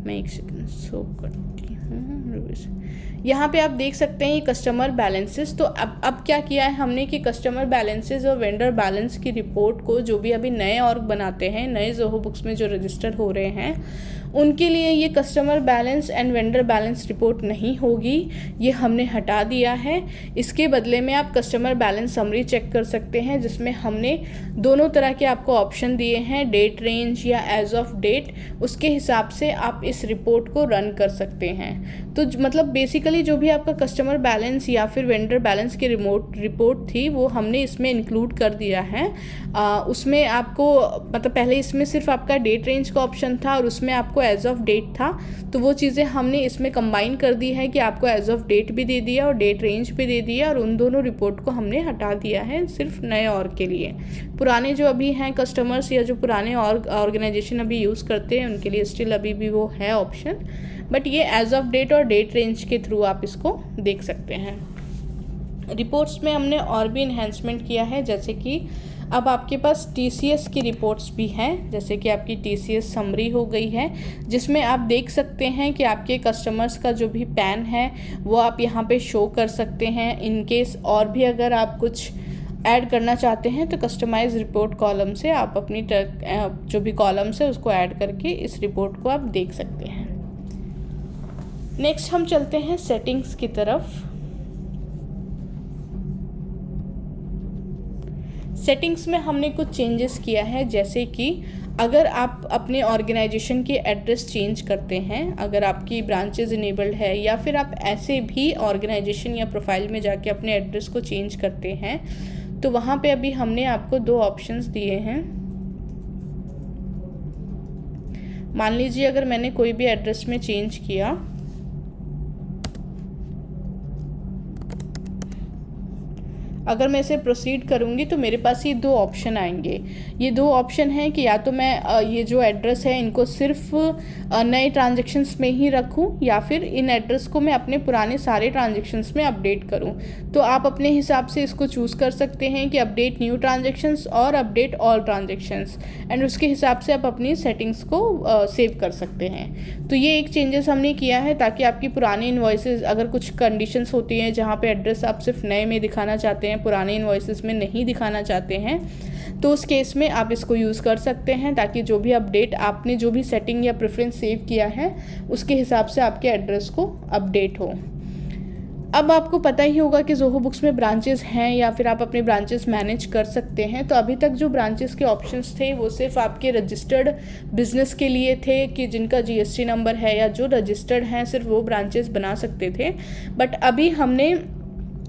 मैं एक सेकंड शो करती हूँ। यहाँ पे आप देख सकते हैं ये कस्टमर बैलेंसेस। तो अब क्या किया है हमने कि कस्टमर बैलेंसेस और वेंडर बैलेंस की रिपोर्ट को जो भी अभी नए ऑर्ग बनाते हैं, नए ज़ोहो बुक्स में जो रजिस्टर हो रहे हैं, उनके लिए ये customer balance and vendor balance report नहीं होगी, ये हमने हटा दिया है। इसके बदले में आप कस्टमर बैलेंस समरी चेक कर सकते हैं, जिसमें हमने दोनों तरह के आपको ऑप्शन दिए हैं, डेट रेंज या एज ऑफ डेट। उसके हिसाब से आप इस रिपोर्ट को रन कर सकते हैं। तो मतलब बेसिकली जो भी आपका कस्टमर बैलेंस या फिर वेंडर बैलेंस की रिपोर्ट थी वो हमने इसमें इंक्लूड कर दिया है। उसमें आपको मतलब पहले इसमें सिर्फ आपका डेट रेंज का ऑप्शन था और उसमें आपको एज ऑफ डेट था, तो वो चीज़ें हमने इसमें कंबाइन कर दी है कि आपको एज ऑफ डेट भी दे दिया और डेट रेंज भी दे दिया, और उन दोनों रिपोर्ट को हमने हटा दिया है सिर्फ नए और के लिए। पुराने जो अभी हैं कस्टमर्स या जो पुराने ऑर्गेनाइजेशन अभी यूज़ करते हैं उनके लिए स्टिल अभी भी वो है ऑप्शन, बट ये एज ऑफ डेट और डेट रेंज के थ्रू आप इसको देख सकते हैं। रिपोर्ट्स में हमने और भी इन्हेंसमेंट किया है, जैसे कि अब आपके पास TCS की रिपोर्ट्स भी हैं, जैसे कि आपकी TCS समरी हो गई है, जिसमें आप देख सकते हैं कि आपके कस्टमर्स का जो भी पैन है वो आप यहाँ पे शो कर सकते हैं। इन केस और भी अगर आप कुछ ऐड करना चाहते हैं तो कस्टमाइज रिपोर्ट कॉलम से आप अपनी जो भी कॉलम्स है उसको ऐड करके इस रिपोर्ट को आप देख सकते हैं। नेक्स्ट हम चलते हैं सेटिंग्स की तरफ। सेटिंग्स में हमने कुछ चेंजेस किया है, जैसे कि अगर आप अपने ऑर्गेनाइजेशन के एड्रेस चेंज करते हैं, अगर आपकी ब्रांचेस इनेबल्ड है या फिर आप ऐसे भी ऑर्गेनाइजेशन या प्रोफाइल में जाके अपने एड्रेस को चेंज करते हैं, तो वहाँ पे अभी हमने आपको दो ऑप्शंस दिए हैं। मान लीजिए अगर मैंने कोई भी एड्रेस में चेंज किया, अगर मैं इसे प्रोसीड करूँगी तो मेरे पास ये दो ऑप्शन आएंगे। ये दो ऑप्शन हैं कि या तो मैं ये जो एड्रेस है इनको सिर्फ नए ट्रांजैक्शंस में ही रखूँ या फिर इन एड्रेस को मैं अपने पुराने सारे ट्रांजैक्शंस में अपडेट करूँ। तो आप अपने हिसाब से इसको चूज़ कर सकते हैं कि अपडेट न्यू ट्रांजैक्शंस और अपडेट ऑल ट्रांजैक्शंस, एंड उसके हिसाब से आप अपनी सेटिंग्स को सेव कर सकते हैं। तो ये एक चेंजेस हमने किया है ताकि आपकी पुरानी इन्वॉइसेस, अगर कुछ कंडीशंस होती हैं जहाँ पे एड्रेस आप सिर्फ नए में दिखाना चाहते हैं, पुराने इन्वॉइसेस में नहीं दिखाना चाहते हैं, तो उस केस में आप इसको यूज़ कर सकते हैं, ताकि जो भी अपडेट आपने जो भी सेटिंग या प्रेफरेंस सेव किया है उसके हिसाब से आपके एड्रेस को अपडेट हो। अब आपको पता ही होगा कि ज़ोहो बुक्स में ब्रांचेस हैं या फिर आप अपने ब्रांचेस मैनेज कर सकते हैं। तो अभी तक जो ब्रांचेस के ऑप्शंस थे वो सिर्फ आपके रजिस्टर्ड बिजनेस के लिए थे कि जिनका GST नंबर है या जो रजिस्टर्ड हैं सिर्फ वो ब्रांचेस बना सकते थे। बट अभी हमने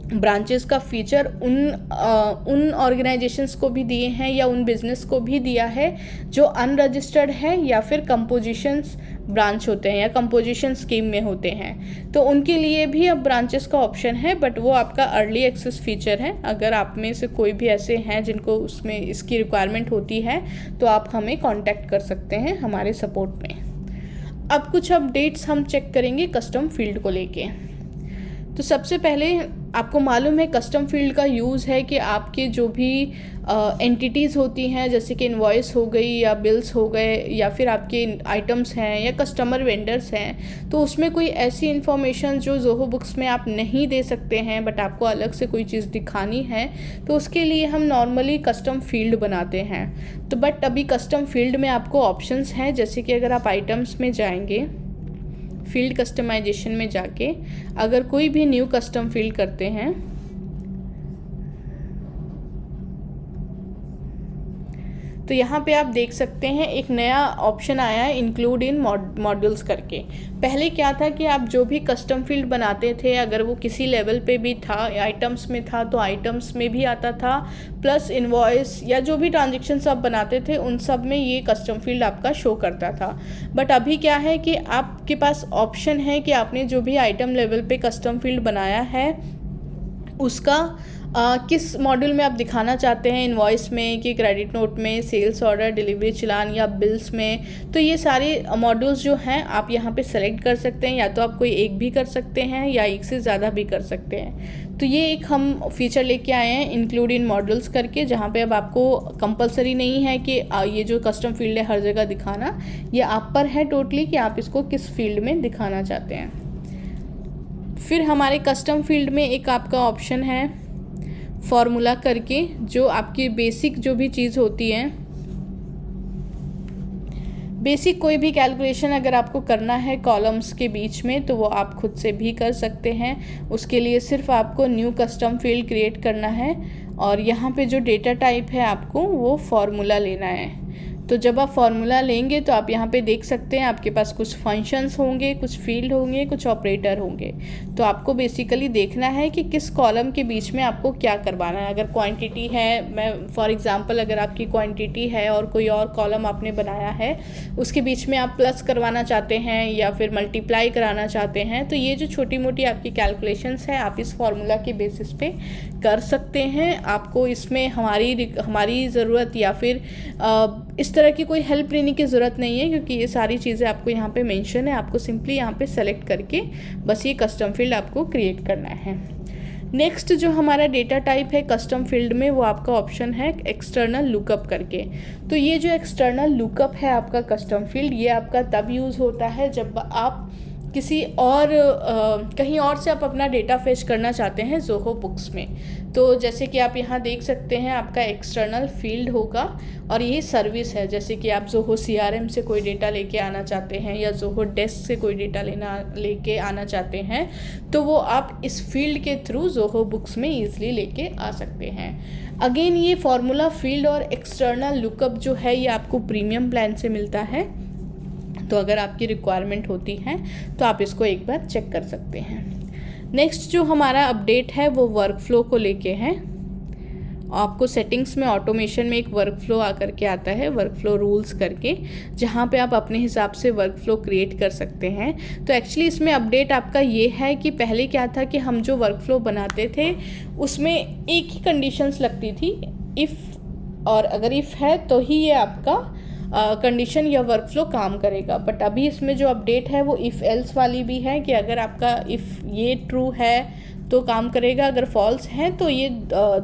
ब्रांचेस का फीचर उन ऑर्गेनाइजेशंस को भी दिए हैं या उन बिजनेस को भी दिया है जो अनरजिस्टर्ड है या फिर कंपोजिशंस ब्रांच होते हैं या कंपोजिशन स्कीम में होते हैं, तो उनके लिए भी अब ब्रांचेस का ऑप्शन है, बट वो आपका अर्ली एक्सेस फीचर है। अगर आप में से कोई भी ऐसे हैं जिनको उसमें इसकी रिक्वायरमेंट होती है तो आप हमें कांटेक्ट कर सकते हैं हमारे सपोर्ट में। अब कुछ अपडेट्स हम चेक करेंगे कस्टम फील्ड को लेके। तो सबसे पहले आपको मालूम है कस्टम फील्ड का यूज़ है कि आपके जो भी एंटिटीज़ होती हैं, जैसे कि इनवॉइस हो गई या बिल्स हो गए या फिर आपके आइटम्स हैं या कस्टमर वेंडर्स हैं, तो उसमें कोई ऐसी इन्फॉर्मेशन जो ज़ोहो बुक्स में आप नहीं दे सकते हैं बट आपको अलग से कोई चीज़ दिखानी है, तो उसके लिए हम नॉर्मली कस्टम फील्ड बनाते हैं। तो बट अभी कस्टम फील्ड में आपको ऑप्शंस हैं, जैसे कि अगर आप आइटम्स में जाएंगे, फील्ड कस्टमाइजेशन में जाके अगर कोई भी न्यू कस्टम फील्ड करते हैं तो यहाँ पे आप देख सकते हैं एक नया ऑप्शन आया है इंक्लूड इन मॉड्यूल्स करके। पहले क्या था कि आप जो भी कस्टम फील्ड बनाते थे अगर वो किसी लेवल पे भी था, आइटम्स में था तो आइटम्स में भी आता था, प्लस इनवॉइस या जो भी ट्रांजेक्शन्स आप बनाते थे उन सब में ये कस्टम फील्ड आपका शो करता था। बट अभी क्या है कि आपके पास ऑप्शन है कि आपने जो भी आइटम लेवल पे कस्टम फील्ड बनाया है उसका किस मॉड्यूल में आप दिखाना चाहते हैं, इनवॉइस में कि क्रेडिट नोट में, सेल्स ऑर्डर, डिलीवरी चालान या बिल्स में। तो ये सारे मॉड्यूल्स जो हैं आप यहाँ पे सेलेक्ट कर सकते हैं, या तो आप कोई एक भी कर सकते हैं या एक से ज़्यादा भी कर सकते हैं। तो ये एक हम फीचर लेके आए हैं इंक्लूड इन मॉड्यूल्स करके, जहाँ पे अब आपको कंपलसरी नहीं है कि ये जो कस्टम फील्ड है हर जगह दिखाना, ये आप पर है टोटली कि आप इसको किस फील्ड में दिखाना चाहते हैं। फिर हमारे कस्टम फील्ड में एक आपका ऑप्शन है फॉर्मूला करके, जो आपकी बेसिक जो भी चीज़ होती है, बेसिक कोई भी कैलकुलेशन अगर आपको करना है कॉलम्स के बीच में तो वो आप खुद से भी कर सकते हैं। उसके लिए सिर्फ आपको न्यू कस्टम फील्ड क्रिएट करना है और यहाँ पे जो डेटा टाइप है आपको वो फार्मूला लेना है। तो जब आप फार्मूला लेंगे तो आप यहाँ पे देख सकते हैं आपके पास कुछ फंक्शंस होंगे, कुछ फील्ड होंगे, कुछ ऑपरेटर होंगे। तो आपको बेसिकली देखना है कि किस कॉलम के बीच में आपको क्या करवाना है। अगर क्वांटिटी है, मैं फॉर एग्जांपल अगर आपकी क्वांटिटी है और कोई और कॉलम आपने बनाया है उसके बीच में आप प्लस करवाना चाहते हैं या फिर मल्टीप्लाई कराना चाहते हैं, तो ये जो छोटी मोटी आपकी कैलकुलेशंस है आप इस फार्मूला के बेसिस पे कर सकते हैं। आपको इसमें हमारी ज़रूरत या फिर इस तरह की कोई हेल्प लेने की ज़रूरत नहीं है, क्योंकि ये सारी चीज़ें आपको यहाँ पे मेंशन है। आपको सिंपली यहाँ पे सेलेक्ट करके बस ये कस्टम फील्ड आपको क्रिएट करना है। नेक्स्ट जो हमारा डेटा टाइप है कस्टम फील्ड में वो आपका ऑप्शन है एक्सटर्नल लुकअप करके। तो ये जो एक्सटर्नल लुकअप है आपका कस्टम फील्ड, ये आपका तब यूज़ होता है जब आप किसी और कहीं और से आप अपना डेटा फेच करना चाहते हैं ज़ोहो बुक्स में। तो जैसे कि आप यहाँ देख सकते हैं आपका एक्सटर्नल फील्ड होगा और ये सर्विस है। जैसे कि आप ज़ोहो CRM से कोई डेटा लेके आना चाहते हैं या ज़ोहो डेस्क से कोई डेटा लेके आना चाहते हैं तो वो आप इस फील्ड के थ्रू ज़ोहो बुक्स में ईजिली लेके आ सकते हैं। अगेन ये फार्मूला फील्ड और एक्सटर्नल लुकअप जो है ये आपको प्रीमियम प्लान से मिलता है। तो अगर आपकी रिक्वायरमेंट होती है तो आप इसको एक बार चेक कर सकते हैं। नेक्स्ट जो हमारा अपडेट है वो वर्कफ्लो को लेके है। आपको सेटिंग्स में ऑटोमेशन में एक वर्कफ्लो आकर के आता है, वर्कफ्लो रूल्स करके, जहाँ पे आप अपने हिसाब से वर्कफ्लो क्रिएट कर सकते हैं। तो एक्चुअली इसमें अपडेट आपका ये है कि पहले क्या था कि हम जो वर्कफ्लो बनाते थे उसमें एक ही कंडीशंस लगती थी, इफ़, और अगर इफ़ है तो ही ये आपका कंडीशन या वर्कफ्लो काम करेगा। बट अभी इसमें जो अपडेट है वो इफ़ एल्स वाली भी है कि अगर आपका इफ़ ये ट्रू है तो काम करेगा, अगर फॉल्स है तो ये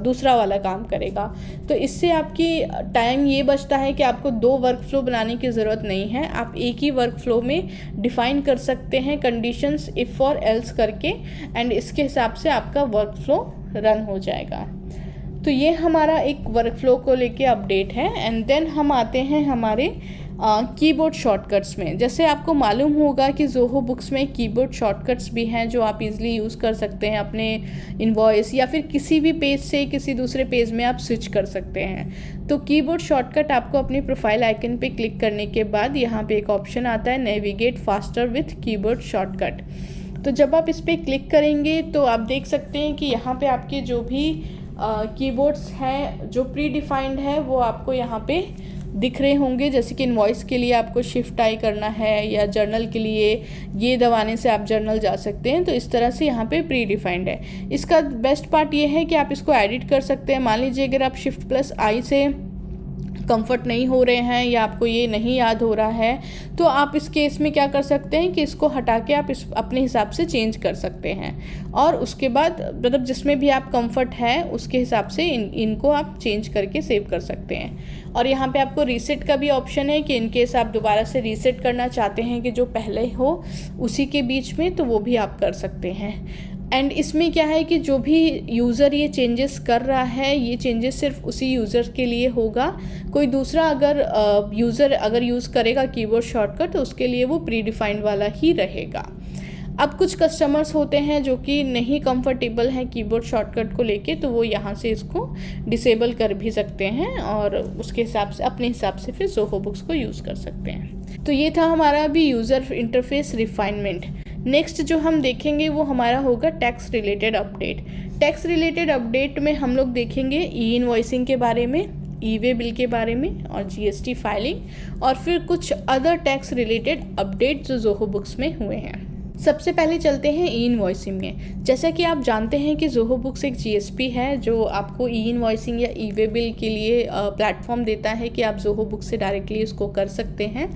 दूसरा वाला काम करेगा। तो इससे आपकी टाइम ये बचता है कि आपको दो वर्कफ्लो बनाने की ज़रूरत नहीं है। आप एक ही वर्कफ्लो में डिफ़ाइन कर सकते हैं कंडीशंस इफ़ और एल्स करके, एंड इसके हिसाब से आपका वर्कफ्लो रन हो जाएगा। तो ये हमारा एक वर्कफ्लो को लेके अपडेट है। एंड देन हम आते हैं हमारे कीबोर्ड शॉर्टकट्स में। जैसे आपको मालूम होगा कि ज़ोहो बुक्स में कीबोर्ड शॉर्टकट्स भी हैं जो आप इजीली यूज़ कर सकते हैं अपने इनवॉइस या फिर किसी भी पेज से किसी दूसरे पेज में आप स्विच कर सकते हैं। तो कीबोर्ड शॉर्टकट आपको अपनी प्रोफाइल आइकन पे क्लिक करने के बाद यहाँ पे एक ऑप्शन आता है navigate faster with keyboard shortcut. तो जब आप इस पर क्लिक करेंगे तो आप देख सकते हैं कि यहाँ पे आपके जो भी कीबोर्ड्स हैं जो प्री डिफाइंड है वो आपको यहाँ पे दिख रहे होंगे। जैसे कि इनवॉइस के लिए आपको शिफ्ट आई करना है या जर्नल के लिए ये दबाने से आप जर्नल जा सकते हैं। तो इस तरह से यहाँ पे प्री डिफाइंड है। इसका बेस्ट पार्ट ये है कि आप इसको एडिट कर सकते हैं। मान लीजिए अगर आप शिफ्ट प्लस आई से कंफर्ट नहीं हो रहे हैं या आपको ये नहीं याद हो रहा है तो आप इस केस में क्या कर सकते हैं कि इसको हटा के आप इस अपने हिसाब से चेंज कर सकते हैं, और उसके बाद मतलब जिसमें भी आप कंफर्ट है उसके हिसाब से इनको आप चेंज करके सेव कर सकते हैं। और यहाँ पे आपको रीसेट का भी ऑप्शन है कि इन केस आप दोबारा से रीसेट करना चाहते हैं कि जो पहले हो उसी के बीच में, तो वो भी आप कर सकते हैं। एंड इसमें क्या है कि जो भी यूज़र ये चेंजेस कर रहा है ये चेंजेस सिर्फ उसी यूज़र के लिए होगा। कोई दूसरा अगर यूज़र अगर यूज़ करेगा कीबोर्ड शॉर्टकट तो उसके लिए वो प्री डिफाइंड वाला ही रहेगा। अब कुछ कस्टमर्स होते हैं जो कि नहीं कंफर्टेबल हैं कीबोर्ड शॉर्टकट को लेके, तो वो यहाँ से इसको डिसेबल कर भी सकते हैं और उसके हिसाब से अपने हिसाब से फिर ज़ोहो बुक्स को यूज़ कर सकते हैं। तो ये था हमारा अभी यूज़र इंटरफेस रिफाइनमेंट। नेक्स्ट जो हम देखेंगे वो हमारा होगा tax related update. Tax related update में हम लोग देखेंगे ई इनवॉइसिंग के बारे में, ई वे बिल के बारे में और GST फाइलिंग, और फिर कुछ अदर टैक्स रिलेटेड अपडेट जो ज़ोहो बुक्स में हुए हैं। सबसे पहले चलते हैं ई इनवॉइसिंग में। जैसा कि आप जानते हैं कि ज़ोहो बुक्स एक GSP है जो आपको ई इनवॉइसिंग या ई वे बिल के लिए प्लेटफॉर्म देता है कि आप ज़ोहो बुक्स से डायरेक्टली उसको कर सकते हैं।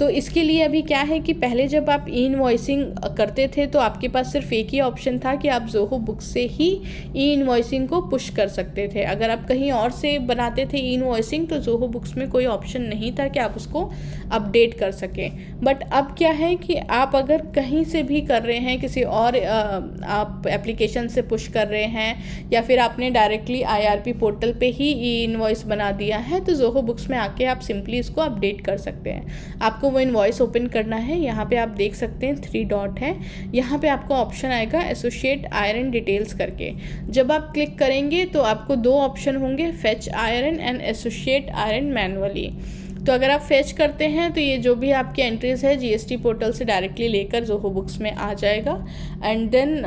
तो इसके लिए अभी क्या है कि पहले जब आप ई इनवॉइसिंग करते थे तो आपके पास सिर्फ एक ही ऑप्शन था कि आप जोहो बुक्स से ही ई इनवॉइसिंग को पुश कर सकते थे। अगर आप कहीं और से बनाते थे ई इनवॉइसिंग तो जोहो बुक्स में कोई ऑप्शन नहीं था कि आप उसको अपडेट कर सकें। बट अब क्या है कि आप अगर कहीं से भी कर रहे हैं, किसी और आप एप्लीकेशन से पुश कर रहे हैं या फिर आपने डायरेक्टली IRP पोर्टल पे ही ई इनवॉइस बना दिया है, तो जोहो बुक्स में आके आप सिंपली इसको अपडेट कर सकते हैं। आपको वो इनवॉइस ओपन करना है। यहाँ पे आप देख सकते हैं 3 डॉट है, यहाँ पे आपको ऑप्शन आएगा एसोसिएट आयरन डिटेल्स करके। जब आप क्लिक करेंगे तो आपको 2 ऑप्शन होंगे, fetch iron and associate iron manually. तो अगर आप फेच करते हैं तो ये जो भी आपकी एंट्रीज है GST पोर्टल से डायरेक्टली लेकर जोहो बुक्स में आ जाएगा। एंड देन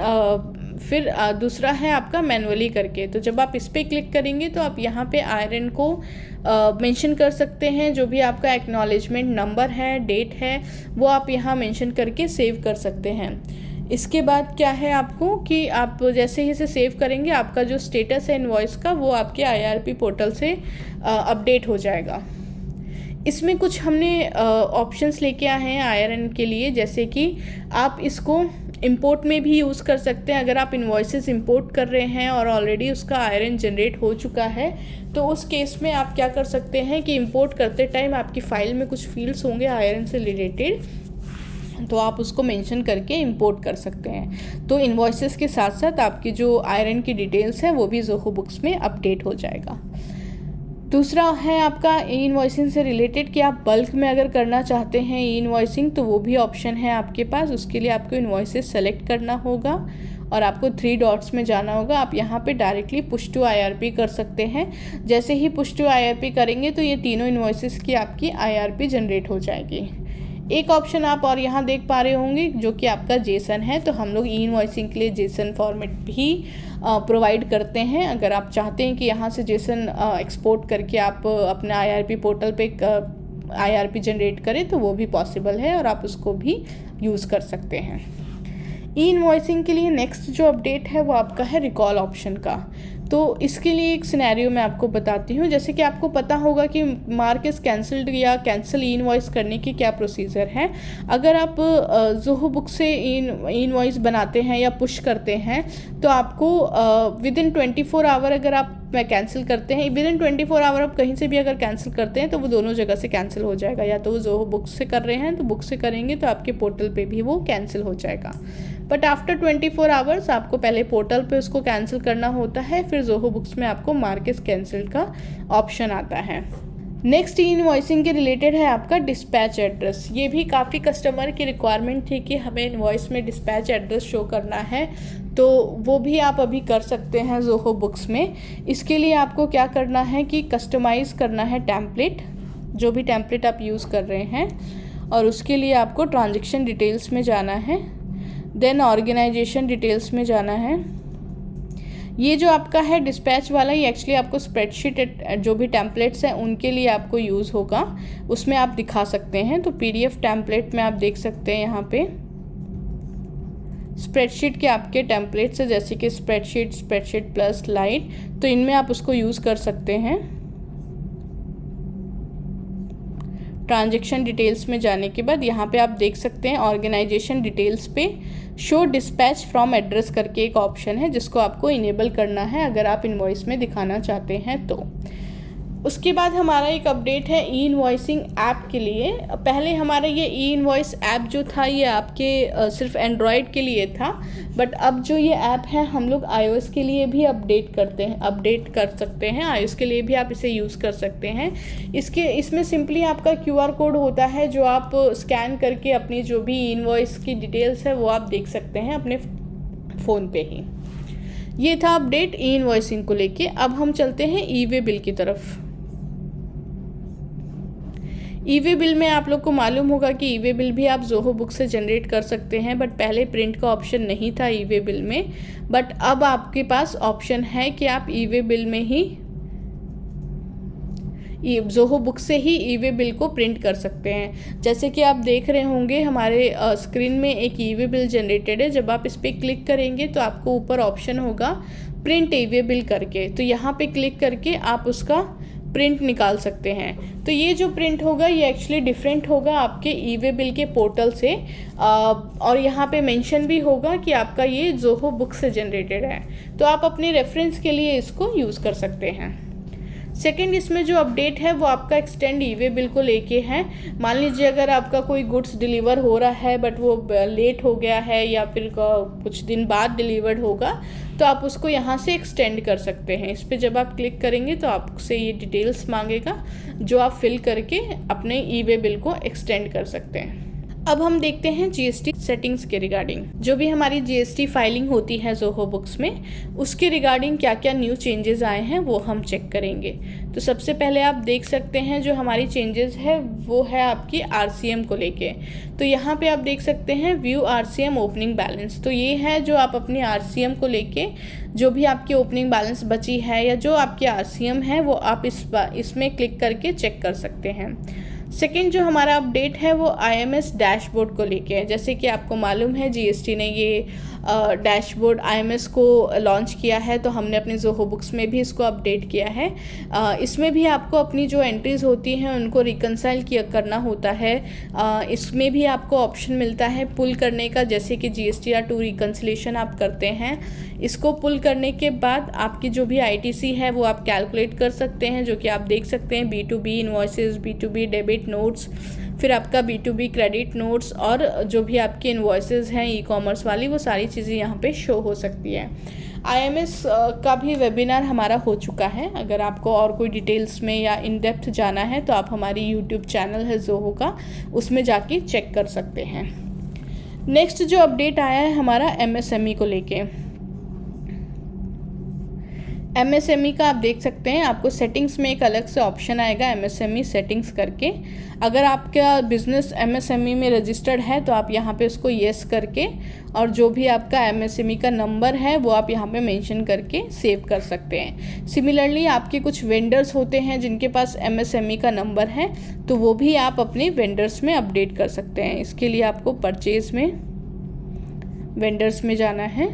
फिर दूसरा है आपका मैनुअली करके। तो जब आप इस पर क्लिक करेंगे तो आप यहाँ पे आयरन को मेंशन कर सकते हैं। जो भी आपका एक्नॉलेजमेंट नंबर है, डेट है, वो आप यहाँ मेंशन करके सेव कर सकते हैं। इसके बाद क्या है आपको कि आप जैसे ही इसे सेव करेंगे आपका जो स्टेटस है इनवॉइस का वो आपके IRP पोर्टल से अपडेट हो जाएगा। इसमें कुछ हमने ऑप्शंस लेके आए हैं आयरन के लिए, जैसे कि आप इसको इंपोर्ट में भी यूज़ कर सकते हैं। अगर आप इन्वॉइसेस इंपोर्ट कर रहे हैं और ऑलरेडी उसका आयरन जनरेट हो चुका है तो उस केस में आप क्या कर सकते हैं कि इंपोर्ट करते टाइम आपकी फ़ाइल में कुछ फील्ड्स होंगे आयरन से रिलेटेड, तो आप उसको मेंशन करके इंपोर्ट कर सकते हैं। तो इन्वॉइसेस के साथ साथ आपकी जो आयरन की डिटेल्स हैं वो भी जोहो बुक्स में अपडेट हो जाएगा। दूसरा है आपका ई इनवॉइसिंग से रिलेटेड कि आप बल्क में अगर करना चाहते हैं ई इनवॉइसिंग तो वो भी ऑप्शन है आपके पास। उसके लिए आपको इनवॉइसेस सेलेक्ट करना होगा और आपको 3 डॉट्स में जाना होगा। आप यहाँ पे डायरेक्टली पुश टू IRP कर सकते हैं। जैसे ही पुश टू IRP करेंगे तो ये तीनों इनवॉइसेस की आपकी IRP जनरेट हो जाएगी। एक ऑप्शन आप और यहाँ देख पा रहे होंगे जो कि आपका जेसन है। तो हम लोग ई इनवॉइसिंग के लिए जेसन फॉर्मेट भी प्रोवाइड करते हैं। अगर आप चाहते हैं कि यहाँ से जेसन एक्सपोर्ट करके आप अपने IRP पोर्टल पे IRP जनरेट करें तो वो भी पॉसिबल है और आप उसको भी यूज़ कर सकते हैं। ई इनवॉइसिंग के लिए नेक्स्ट जो अपडेट है वो आपका है रिकॉल ऑप्शन का। तो इसके लिए एक सिनेरियो मैं आपको बताती हूँ। जैसे कि आपको पता होगा कि मार्केस कैंसल्ड या कैंसिल ई इनवॉइस करने की क्या प्रोसीजर है। अगर आप जोहो बुक से ई इनवॉइस बनाते हैं या पुश करते हैं तो आपको विदिन 24 आवर अगर आप कैंसिल करते हैं, विदिन 24 आवर आप कहीं से भी अगर कैंसिल करते हैं तो वो दोनों जगह से कैंसिल हो जाएगा। या तो वो जोहो बुक से कर रहे हैं तो बुक से करेंगे तो आपके पोर्टल पे भी वो कैंसिल हो जाएगा। बट आफ्टर 24 आवर्स आपको पहले पोर्टल पे उसको कैंसिल करना होता है, फिर जोहो बुक्स में आपको मार्केस कैंसिल का ऑप्शन आता है। नेक्स्ट ई इनवॉइसिंग के रिलेटेड है आपका डिस्पैच एड्रेस। ये भी काफ़ी कस्टमर की रिक्वायरमेंट थी कि हमें इनवॉइस में डिस्पैच एड्रेस शो करना है, तो वो भी आप अभी कर सकते हैं जोहो बुक्स में। इसके लिए आपको क्या करना है कि कस्टमाइज़ करना है टेम्पलेट, जो भी टेम्पलेट आप यूज़ कर रहे हैं, और उसके लिए आपको ट्रांजैक्शन डिटेल्स में जाना है, देन ऑर्गेनाइजेशन डिटेल्स में जाना है। ये जो आपका है डिस्पैच वाला, ये एक्चुअली आपको स्प्रेडशीट जो भी टेम्पलेट्स हैं उनके लिए आपको यूज़ होगा, उसमें आप दिखा सकते हैं। तो PDF टेम्पलेट में आप देख सकते हैं यहाँ पे स्प्रेडशीट के आपके टेम्पलेट्स है, जैसे कि स्प्रेडशीट प्लस लाइट, तो इनमें आप उसको यूज़ कर सकते हैं। ट्रांजैक्शन डिटेल्स में जाने के बाद यहाँ पे आप देख सकते हैं ऑर्गेनाइजेशन डिटेल्स पे शो डिस्पैच फ्रॉम एड्रेस करके एक ऑप्शन है जिसको आपको इनेबल करना है अगर आप इनवॉइस में दिखाना चाहते हैं तो। उसके बाद हमारा एक अपडेट है ई इनवॉइसिंग ऐप के लिए। पहले हमारा ये ई इनवॉइस ऐप जो था ये आपके सिर्फ एंड्रॉयड के लिए था, बट अब जो ये ऐप है हम लोग iOS के लिए भी अपडेट कर सकते हैं। iOS के लिए भी आप इसे यूज़ कर सकते हैं। इसमें सिंपली आपका QR कोड होता है जो आप स्कैन करके अपनी जो भी ई इनवॉइस की डिटेल्स है वो आप देख सकते हैं अपने फ़ोन पे ही। ये था अपडेट ई इनवॉइसिंग को लेके। अब हम चलते हैं ई-वे बिल की तरफ। ई-वे बिल में आप लोग को मालूम होगा कि ई-वे बिल भी आप जोहो बुक से जनरेट कर सकते हैं, बट पहले प्रिंट का ऑप्शन नहीं था ई-वे बिल में, बट अब आपके पास ऑप्शन है कि आप ई-वे बिल में ही जोहो बुक से ही ई-वे बिल को प्रिंट कर सकते हैं। जैसे कि आप देख रहे होंगे हमारे स्क्रीन में एक ई-वे बिल जनरेटेड है। जब आप इस पर क्लिक करेंगे तो आपको ऊपर ऑप्शन होगा प्रिंट ई-वे बिल करके, तो यहाँ पे क्लिक करके आप उसका प्रिंट निकाल सकते हैं। तो ये जो प्रिंट होगा ये एक्चुअली डिफरेंट होगा आपके ई वे बिल के पोर्टल से, और यहाँ पे मेंशन भी होगा कि आपका ये जोहो बुक से जनरेटेड है, तो आप अपने रेफरेंस के लिए इसको यूज़ कर सकते हैं। सेकेंड, इसमें जो अपडेट है वो आपका एक्सटेंड ई वे बिल को लेके है। मान लीजिए अगर आपका कोई गुड्स डिलीवर हो रहा है बट वो लेट हो गया है या फिर कुछ दिन बाद डिलीवर्ड होगा, तो आप उसको यहाँ से एक्सटेंड कर सकते हैं। इस पर जब आप क्लिक करेंगे तो आपसे ये डिटेल्स मांगेगा जो आप फिल करके अपने ई वे बिल को एक्सटेंड कर सकते हैं। अब हम देखते हैं जीएसटी सेटिंग्स के रिगार्डिंग। जो भी हमारी जीएसटी फाइलिंग होती है जोहो बुक्स में, उसके रिगार्डिंग क्या क्या न्यू चेंजेस आए हैं वो हम चेक करेंगे। तो सबसे पहले आप देख सकते हैं जो हमारी चेंजेस है वो है आपकी आरसीएम को लेके। तो यहाँ पे आप देख सकते हैं व्यू आरसीएम ओपनिंग बैलेंस। तो ये है जो आप अपनी आरसीएम को लेके जो भी आपकी ओपनिंग बैलेंस बची है या जो आपकी आरसीएम है वो आप इसमें क्लिक करके चेक कर सकते हैं। सेकेंड, जो हमारा अपडेट है वो आईएमएस डैशबोर्ड को लेके है। जैसे कि आपको मालूम है जीएसटी ने ये डैशबोर्ड आईएमएस को लॉन्च किया है, तो हमने अपने जोहो बुक्स में भी इसको अपडेट किया है। इसमें भी आपको अपनी जो एंट्रीज़ होती हैं उनको रिकंसाइल करना होता है। इसमें भी आपको ऑप्शन मिलता है पुल करने का, जैसे कि GSTR2 रिकंसिलेशन आप करते हैं। इसको पुल करने के बाद आपकी जो भी आईटीसी है वो आप कैलकुलेट कर सकते हैं, जो कि आप देख सकते हैं B2B invoices, B2B debit notes, फिर आपका B2B क्रेडिट नोट्स और जो भी आपके इन्वॉइसेस हैं ई कॉमर्स वाली, वो सारी चीज़ें यहाँ पे शो हो सकती है। आईएमएस का भी वेबिनार हमारा हो चुका है। अगर आपको और कोई डिटेल्स में या इन डेप्थ जाना है तो आप हमारी यूट्यूब चैनल है जोहो का, उसमें जाके चेक कर सकते हैं। नेक्स्ट जो अपडेट आया है हमारा एमएसएमई को लेके। एमएसएमई का आप देख सकते हैं, आपको सेटिंग्स में एक अलग से ऑप्शन आएगा एमएसएमई सेटिंग्स करके। अगर आपका बिजनेस एमएसएमई में रजिस्टर्ड है तो आप यहाँ पे उसको येस करके और जो भी आपका एमएसएमई का नंबर है वो आप यहाँ पे मेंशन करके सेव कर सकते हैं। सिमिलरली आपके कुछ वेंडर्स होते हैं जिनके पास एमएसएमई का नंबर है, तो वो भी आप अपने वेंडर्स में अपडेट कर सकते हैं। इसके लिए आपको परचेज में वेंडर्स में जाना है।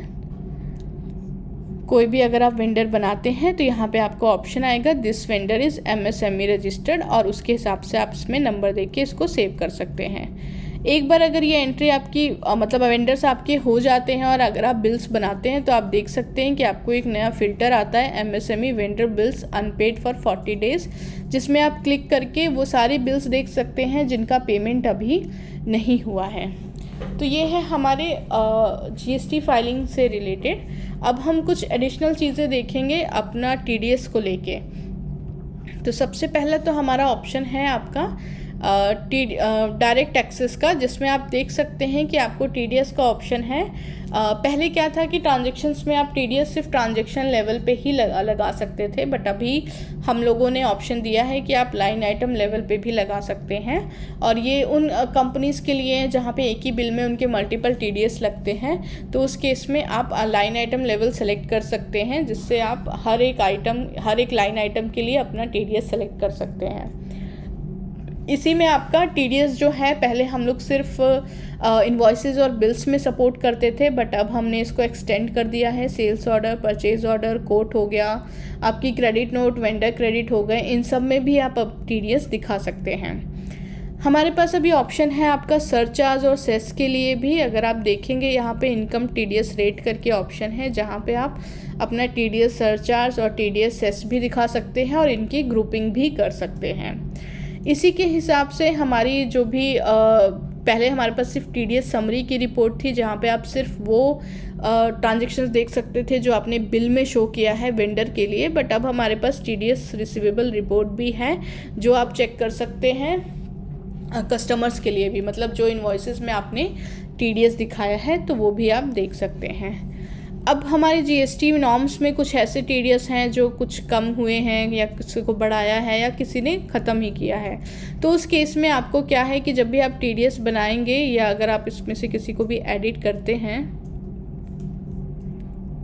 कोई भी अगर आप वेंडर बनाते हैं तो यहाँ पे आपको ऑप्शन आएगा this vendor is MSME registered, और उसके हिसाब से आप इसमें नंबर देके इसको सेव कर सकते हैं। एक बार अगर ये एंट्री आपकी मतलब वेंडर्स आपके हो जाते हैं और अगर आप बिल्स बनाते हैं तो आप देख सकते हैं कि आपको एक नया फ़िल्टर आता है MSME vendor bills unpaid for 40 days, जिसमें आप क्लिक करके वो सारे बिल्स देख सकते हैं जिनका पेमेंट अभी नहीं हुआ है। तो ये है हमारे जीएसटी फाइलिंग से रिलेटेड। अब हम कुछ एडिशनल चीज़ें देखेंगे अपना टीडीएस को लेके। तो सबसे पहले तो हमारा ऑप्शन है आपका डायरेक्ट एक्सेस का, जिसमें आप देख सकते हैं कि आपको टीडीएस का ऑप्शन है। पहले क्या था कि ट्रांजैक्शंस में आप टीडीएस सिर्फ ट्रांजैक्शन लेवल पे ही लगा सकते थे, बट अभी हम लोगों ने ऑप्शन दिया है कि आप लाइन आइटम लेवल पे भी लगा सकते हैं। और ये उन कंपनीज़ के लिए जहाँ पे एक ही बिल में उनके मल्टीपल टीडीएस लगते हैं, तो उस केस में आप लाइन आइटम लेवल सेलेक्ट कर सकते हैं, जिससे आप हर एक लाइन आइटम के लिए अपना टीडीएस सेलेक्ट कर सकते हैं। इसी में आपका टीडीएस जो है पहले हम लोग सिर्फ इन्वॉइसेस और बिल्स में सपोर्ट करते थे, बट अब हमने इसको एक्सटेंड कर दिया है। Sales order, purchase order, quote हो गया, आपकी क्रेडिट नोट, वेंडर क्रेडिट हो गए, इन सब में भी आप अब टीडीएस दिखा सकते हैं। हमारे पास अभी ऑप्शन है आपका सरचार्ज और सेस के लिए भी। अगर आप देखेंगे यहाँ पे इनकम टीडीएस रेट करके ऑप्शन है, जहाँ पे आप अपना टीडीएस सरचार्ज और टीडीएस सेस भी दिखा सकते हैं और इनकी ग्रुपिंग भी कर सकते हैं। इसी के हिसाब से हमारी जो भी पहले हमारे पास सिर्फ टीडीएस समरी की रिपोर्ट थी, जहाँ पे आप सिर्फ वो ट्रांजैक्शंस देख सकते थे जो आपने बिल में शो किया है वेंडर के लिए, बट अब हमारे पास टीडीएस रिसीवेबल रिपोर्ट भी है जो आप चेक कर सकते हैं कस्टमर्स के लिए भी। मतलब जो इन्वॉइसेस में आपने टीडीएस दिखाया है तो वो भी आप देख सकते हैं। अब हमारे जीएसटी नॉर्म्स में कुछ ऐसे टीडीएस हैं जो कुछ कम हुए हैं या किसी को बढ़ाया है या किसी ने ख़त्म ही किया है। तो उस केस में आपको क्या है कि जब भी आप टीडीएस बनाएंगे या अगर आप इसमें से किसी को भी एडिट करते हैं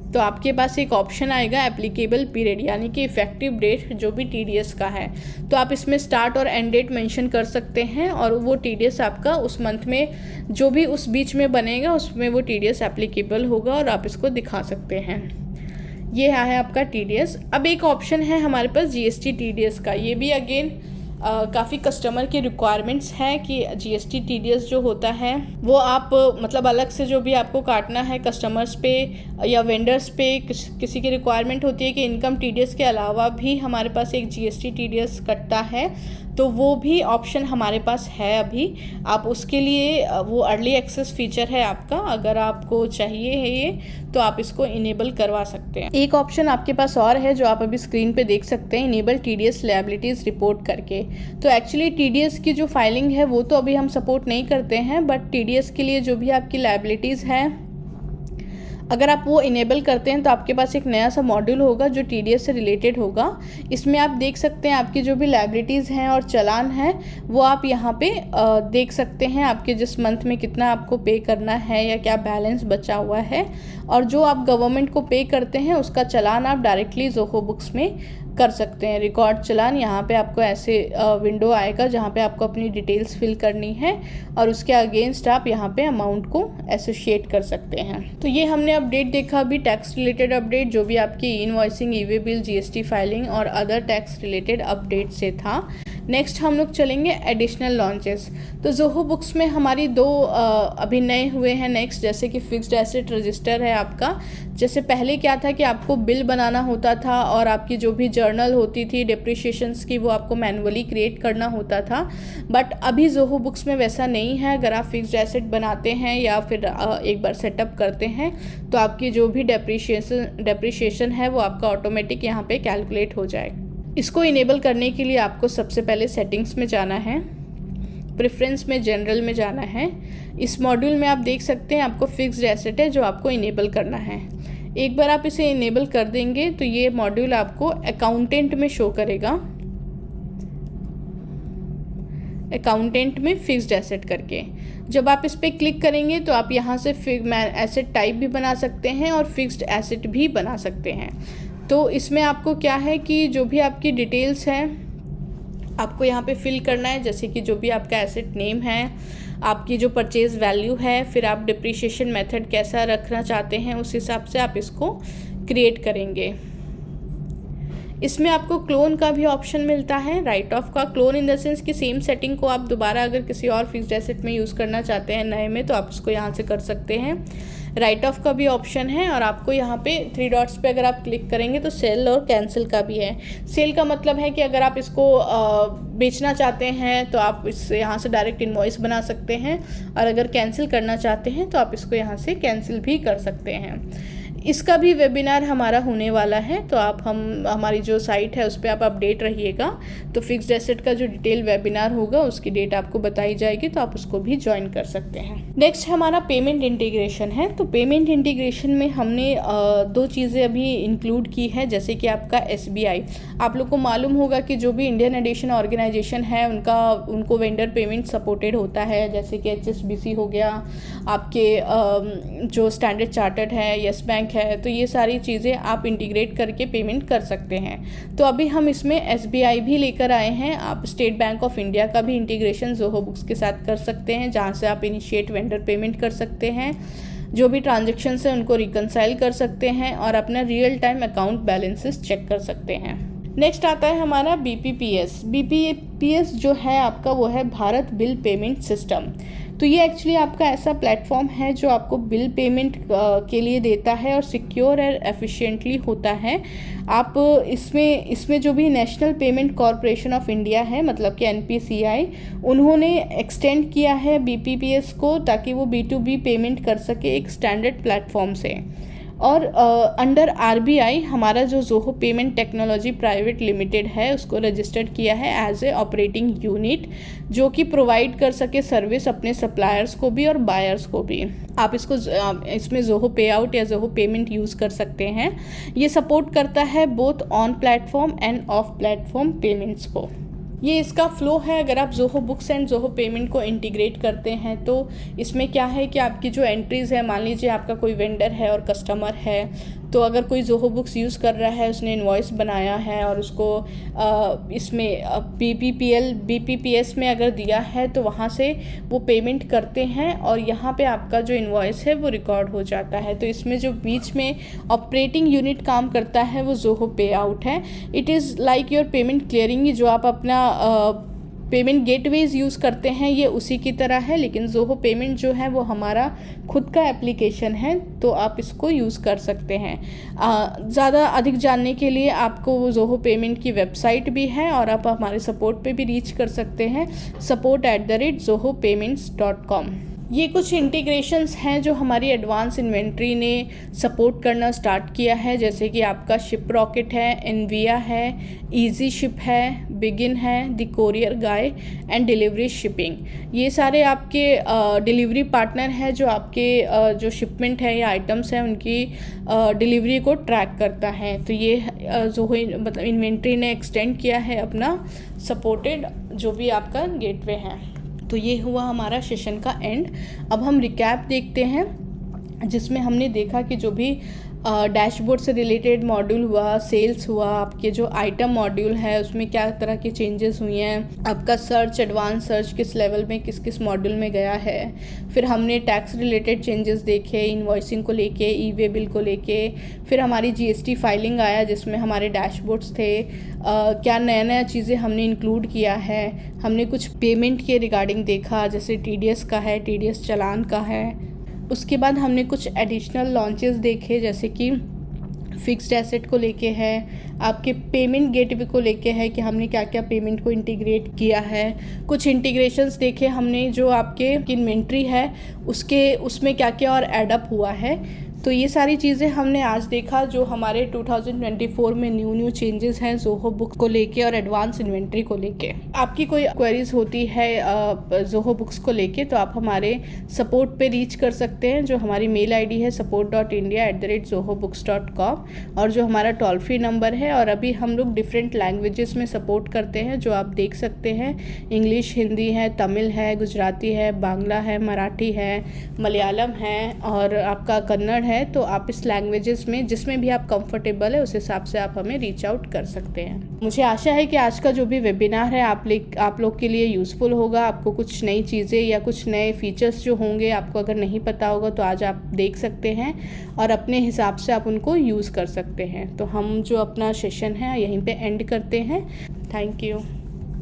तो आपके पास एक ऑप्शन आएगा एप्लीकेबल पीरियड, यानी कि इफ़ेक्टिव डेट जो भी टीडीएस का है। तो आप इसमें स्टार्ट और एंड डेट मेंशन कर सकते हैं और वो टीडीएस आपका उस मंथ में जो भी उस बीच में बनेगा उसमें वो टीडीएस एप्लीकेबल होगा और आप इसको दिखा सकते हैं। ये है आपका TDS। अब एक ऑप्शन है हमारे पास GST TDS का। ये भी अगेन काफ़ी कस्टमर की रिक्वायरमेंट्स हैं कि GST TDS जो होता है वो आप मतलब अलग से जो भी आपको काटना है कस्टमर्स पे या वेंडर्स पे, किसी की रिक्वायरमेंट होती है कि इनकम TDS के अलावा भी हमारे पास एक GST TDS कटता है, तो वो भी ऑप्शन हमारे पास है अभी। आप उसके लिए वो अर्ली एक्सेस फीचर है आपका, अगर आपको चाहिए है ये तो आप इसको इनेबल करवा सकते हैं। एक ऑप्शन आपके पास और है जो आप अभी स्क्रीन पे देख सकते हैं, इनेबल TDS लायबिलिटीज़ रिपोर्ट करके। तो एक्चुअली TDS की जो फाइलिंग है वो तो अभी हम सपोर्ट नहीं करते हैं, बट TDS के लिए जो भी आपकी लायबिलिटीज़ हैं अगर आप वो इनेबल करते हैं तो आपके पास एक नया सा मॉड्यूल होगा जो TDS से रिलेटेड होगा। इसमें आप देख सकते हैं आपकी जो भी लायबिलिटीज़ हैं और चालान हैं वो आप यहाँ पे देख सकते हैं, आपके जिस मंथ में कितना आपको पे करना है या क्या बैलेंस बचा हुआ है, और जो आप गवर्नमेंट को पे करते हैं उसका चालान आप डायरेक्टली ज़ोहो बुक्स में कर सकते हैं। रिकॉर्ड चालान, यहाँ पे आपको ऐसे विंडो आएगा जहाँ पे आपको अपनी डिटेल्स फिल करनी है और उसके अगेंस्ट आप यहाँ पे अमाउंट को एसोशिएट कर सकते हैं। तो ये हमने अपडेट देखा अभी टैक्स रिलेटेड अपडेट, जो भी आपकी invoicing, e-way bill, GST filing और अदर टैक्स रिलेटेड अपडेट से था। नेक्स्ट हम लोग चलेंगे एडिशनल लॉन्चेस। तो ज़ोहो बुक्स में हमारी 2 अभी नए हुए हैं नेक्स्ट, जैसे कि फिक्स्ड एसेट रजिस्टर है आपका। जैसे पहले क्या था कि आपको बिल बनाना होता था और आपकी जो भी जर्नल होती थी डिप्रिशिएशंस की वो आपको मैनुअली क्रिएट करना होता था, बट अभी ज़ोहो बुक्स में वैसा नहीं है। अगर आप फिक्स्ड एसेट बनाते हैं या फिर एक बार सेटअप करते हैं तो आपकी जो भी डेप्रिशिएशन है वो आपका ऑटोमेटिक यहाँ पे कैलकुलेट हो जाएगा। इसको इनेबल करने के लिए आपको सबसे पहले सेटिंग्स में जाना है, प्रेफरेंस में, जनरल में जाना है। इस मॉड्यूल में आप देख सकते हैं आपको फिक्स्ड एसेट है जो आपको इनेबल करना है। एक बार आप इसे इनेबल कर देंगे तो ये मॉड्यूल आपको अकाउंटेंट में शो करेगा, अकाउंटेंट में फिक्स्ड एसेट करके। जब आप इस पर क्लिक करेंगे तो आप यहाँ से एसेट टाइप भी बना सकते हैं और फिक्स्ड एसेट भी बना सकते हैं। तो इसमें आपको क्या है कि जो भी आपकी डिटेल्स हैं आपको यहाँ पे फिल करना है, जैसे कि जो भी आपका एसेट नेम है, आपकी जो परचेज़ वैल्यू है, फिर आप डिप्रिशिएशन मेथड कैसा रखना चाहते हैं उस हिसाब से आप इसको क्रिएट करेंगे। इसमें आपको क्लोन का भी ऑप्शन मिलता है, राइट ऑफ का। क्लोन इन द सेंस कि सेम सेटिंग को आप दोबारा अगर किसी और फिक्स्ड एसेट में यूज़ करना चाहते हैं नए में तो आप उसको यहाँ से कर सकते हैं। राइट ऑफ का भी ऑप्शन है और आपको यहाँ पे 3 डॉट्स पे अगर आप क्लिक करेंगे तो सेल और कैंसिल का भी है। सेल का मतलब है कि अगर आप इसको बेचना चाहते हैं तो आप इस यहाँ से डायरेक्ट इनवॉइस बना सकते हैं, और अगर कैंसिल करना चाहते हैं तो आप इसको यहाँ से कैंसिल भी कर सकते हैं। इसका भी वेबिनार हमारा होने वाला है, तो आप हमारी जो साइट है उस पर आप अपडेट रहिएगा। तो फिक्स्ड एसेट का जो डिटेल वेबिनार होगा उसकी डेट आपको बताई जाएगी, तो आप उसको भी ज्वाइन कर सकते हैं। नेक्स्ट हमारा पेमेंट इंटीग्रेशन है। तो पेमेंट इंटीग्रेशन में हमने 2 चीज़ें अभी इंक्लूड की है, जैसे कि आपका SBI। आप लोग को मालूम होगा कि जो भी इंडियन एडिशन ऑर्गेनाइजेशन है उनको वेंडर पेमेंट सपोर्टेड होता है, जैसे कि HSBC हो गया, आपके जो स्टैंडर्ड चार्टर्ड है, येस बैंक है, तो ये सारी चीज़ें आप इंटीग्रेट करके पेमेंट कर सकते हैं। तो अभी हम इसमें SBI भी लेकर आए हैं। आप स्टेट बैंक ऑफ इंडिया का भी इंटीग्रेशन ज़ोहो बुक्स के साथ कर सकते हैं, जहाँ से आप इनिशिएट वेंडर पेमेंट कर सकते हैं, जो भी ट्रांजेक्शन्स हैं उनको रिकनसाइल कर सकते हैं और अपना real time account balances check कर सकते हैं। नेक्स्ट आता है हमारा BPPS। BPPS जो है आपका वो है भारत बिल पेमेंट सिस्टम। तो ये एक्चुअली आपका ऐसा प्लेटफॉर्म है जो आपको बिल पेमेंट के लिए देता है और सिक्योर और एफिशिएंटली होता है। आप इसमें जो भी national payment corporation of India है, मतलब कि NPCI, उन्होंने एक्सटेंड किया है BPPS को ताकि वो B2B पेमेंट कर सके एक स्टैंडर्ड प्लेटफॉर्म से। और अंडर RBI हमारा जो Zoho payment technology private limited है उसको रजिस्टर्ड किया है एज ए ऑपरेटिंग यूनिट, जो कि प्रोवाइड कर सके सर्विस अपने सप्लायर्स को भी और बायर्स को भी। आप इसमें ज़ोहो पे आउट या ज़ोहो पेमेंट यूज़ कर सकते हैं। ये सपोर्ट करता है both on platform end of platform payments को। ये इसका फ़्लो है। अगर आप Zoho books and Zoho payment को इंटीग्रेट करते हैं तो इसमें क्या है कि आपकी जो एंट्रीज़ है, मान लीजिए आपका कोई वेंडर है और कस्टमर है, तो अगर कोई जोहो बुक्स यूज़ कर रहा है, उसने इनवॉइस बनाया है और उसको इसमें BPPS में अगर दिया है तो वहाँ से वो पेमेंट करते हैं और यहाँ पे आपका जो इनवॉइस है वो रिकॉर्ड हो जाता है। तो इसमें जो बीच में ऑपरेटिंग यूनिट काम करता है वो जोहो पे आउट है। It is like your payment clearing, जो आप अपना पेमेंट गेटवेज यूज़ करते हैं ये उसी की तरह है, लेकिन जोहो पेमेंट जो है वो हमारा खुद का एप्लीकेशन है, तो आप इसको यूज़ कर सकते हैं। ज़्यादा अधिक जानने के लिए आपको वो जोहो पेमेंट की वेबसाइट भी है और आप हमारे सपोर्ट पे भी रीच कर सकते हैं, support@zohopayments.com। ये कुछ इंटीग्रेशंस हैं जो हमारी एडवांस इन्वेंट्री ने सपोर्ट करना स्टार्ट किया है, जैसे कि आपका शिप रॉकेट है, एनविया है, इजी शिप है, बिगिन है, the courier guy and delivery shipping. ये सारे आपके डिलीवरी पार्टनर हैं जो आपके जो शिपमेंट है या आइटम्स हैं उनकी डिलीवरी को ट्रैक करता है। तो ये जो मतलब इन्वेंट्री ने एक्सटेंड किया है अपना सपोर्टेड जो भी आपका गेटवे है। तो ये हुआ हमारा सेशन का एंड। अब हम रिकैप देखते हैं जिसमें हमने देखा कि जो भी डैशबोर्ड से रिलेटेड मॉड्यूल हुआ, सेल्स हुआ, आपके जो आइटम मॉड्यूल है उसमें क्या तरह की चेंजेस हुई हैं, आपका सर्च, एडवांस सर्च किस लेवल में किस किस मॉड्यूल में गया है। फिर हमने टैक्स रिलेटेड चेंजेस देखे, इनवॉइसिंग को लेके, ई-वे बिल को लेके। फिर हमारी GST फाइलिंग आया जिसमें हमारे डैशबोर्ड्स थे, क्या नया नया चीज़ें हमने इंक्लूड किया है। हमने कुछ पेमेंट के रिगार्डिंग देखा, जैसे TDS का है, TDS चालान का है। उसके बाद हमने कुछ एडिशनल लॉन्चेस देखे, जैसे कि फिक्स्ड एसेट को लेके है, आपके पेमेंट गेटवे को लेके है कि हमने क्या क्या पेमेंट को इंटीग्रेट किया है। कुछ इंटीग्रेशंस देखे हमने जो आपके इन्वेंट्री है उसमें क्या क्या और एडअप हुआ है। तो ये सारी चीज़ें हमने आज देखा जो हमारे 2024 में न्यू चेंजेस हैं जोहो बुक को लेके और एडवांस इन्वेंट्री को लेके। आपकी कोई क्वेरीज होती है जोहो बुक्स को लेके तो आप हमारे सपोर्ट पे रीच कर सकते हैं, जो हमारी मेल आईडी है support.india@zohobooks.com और जो हमारा टोल फ्री नंबर है। और अभी हम लोग डिफरेंट लैंग्वेजेस में सपोर्ट करते हैं जो आप देख सकते हैं, इंग्लिश, हिंदी है, तमिल है, गुजराती है, बांग्ला है, मराठी है, मलयालम है और आपका कन्नड़ है। तो आप इस लैंग्वेजेस में जिसमें भी आप कंफर्टेबल है उस हिसाब से आप हमें रीच आउट कर सकते हैं। मुझे आशा है कि आज का जो भी वेबिनार है आप लोग के लिए यूज़फुल होगा। आपको कुछ नई चीज़ें या कुछ नए फीचर्स जो होंगे आपको अगर नहीं पता होगा तो आज आप देख सकते हैं और अपने हिसाब से आप उनको यूज़ कर सकते हैं। तो हम जो अपना सेशन है यहीं पे एंड करते हैं। Thank you.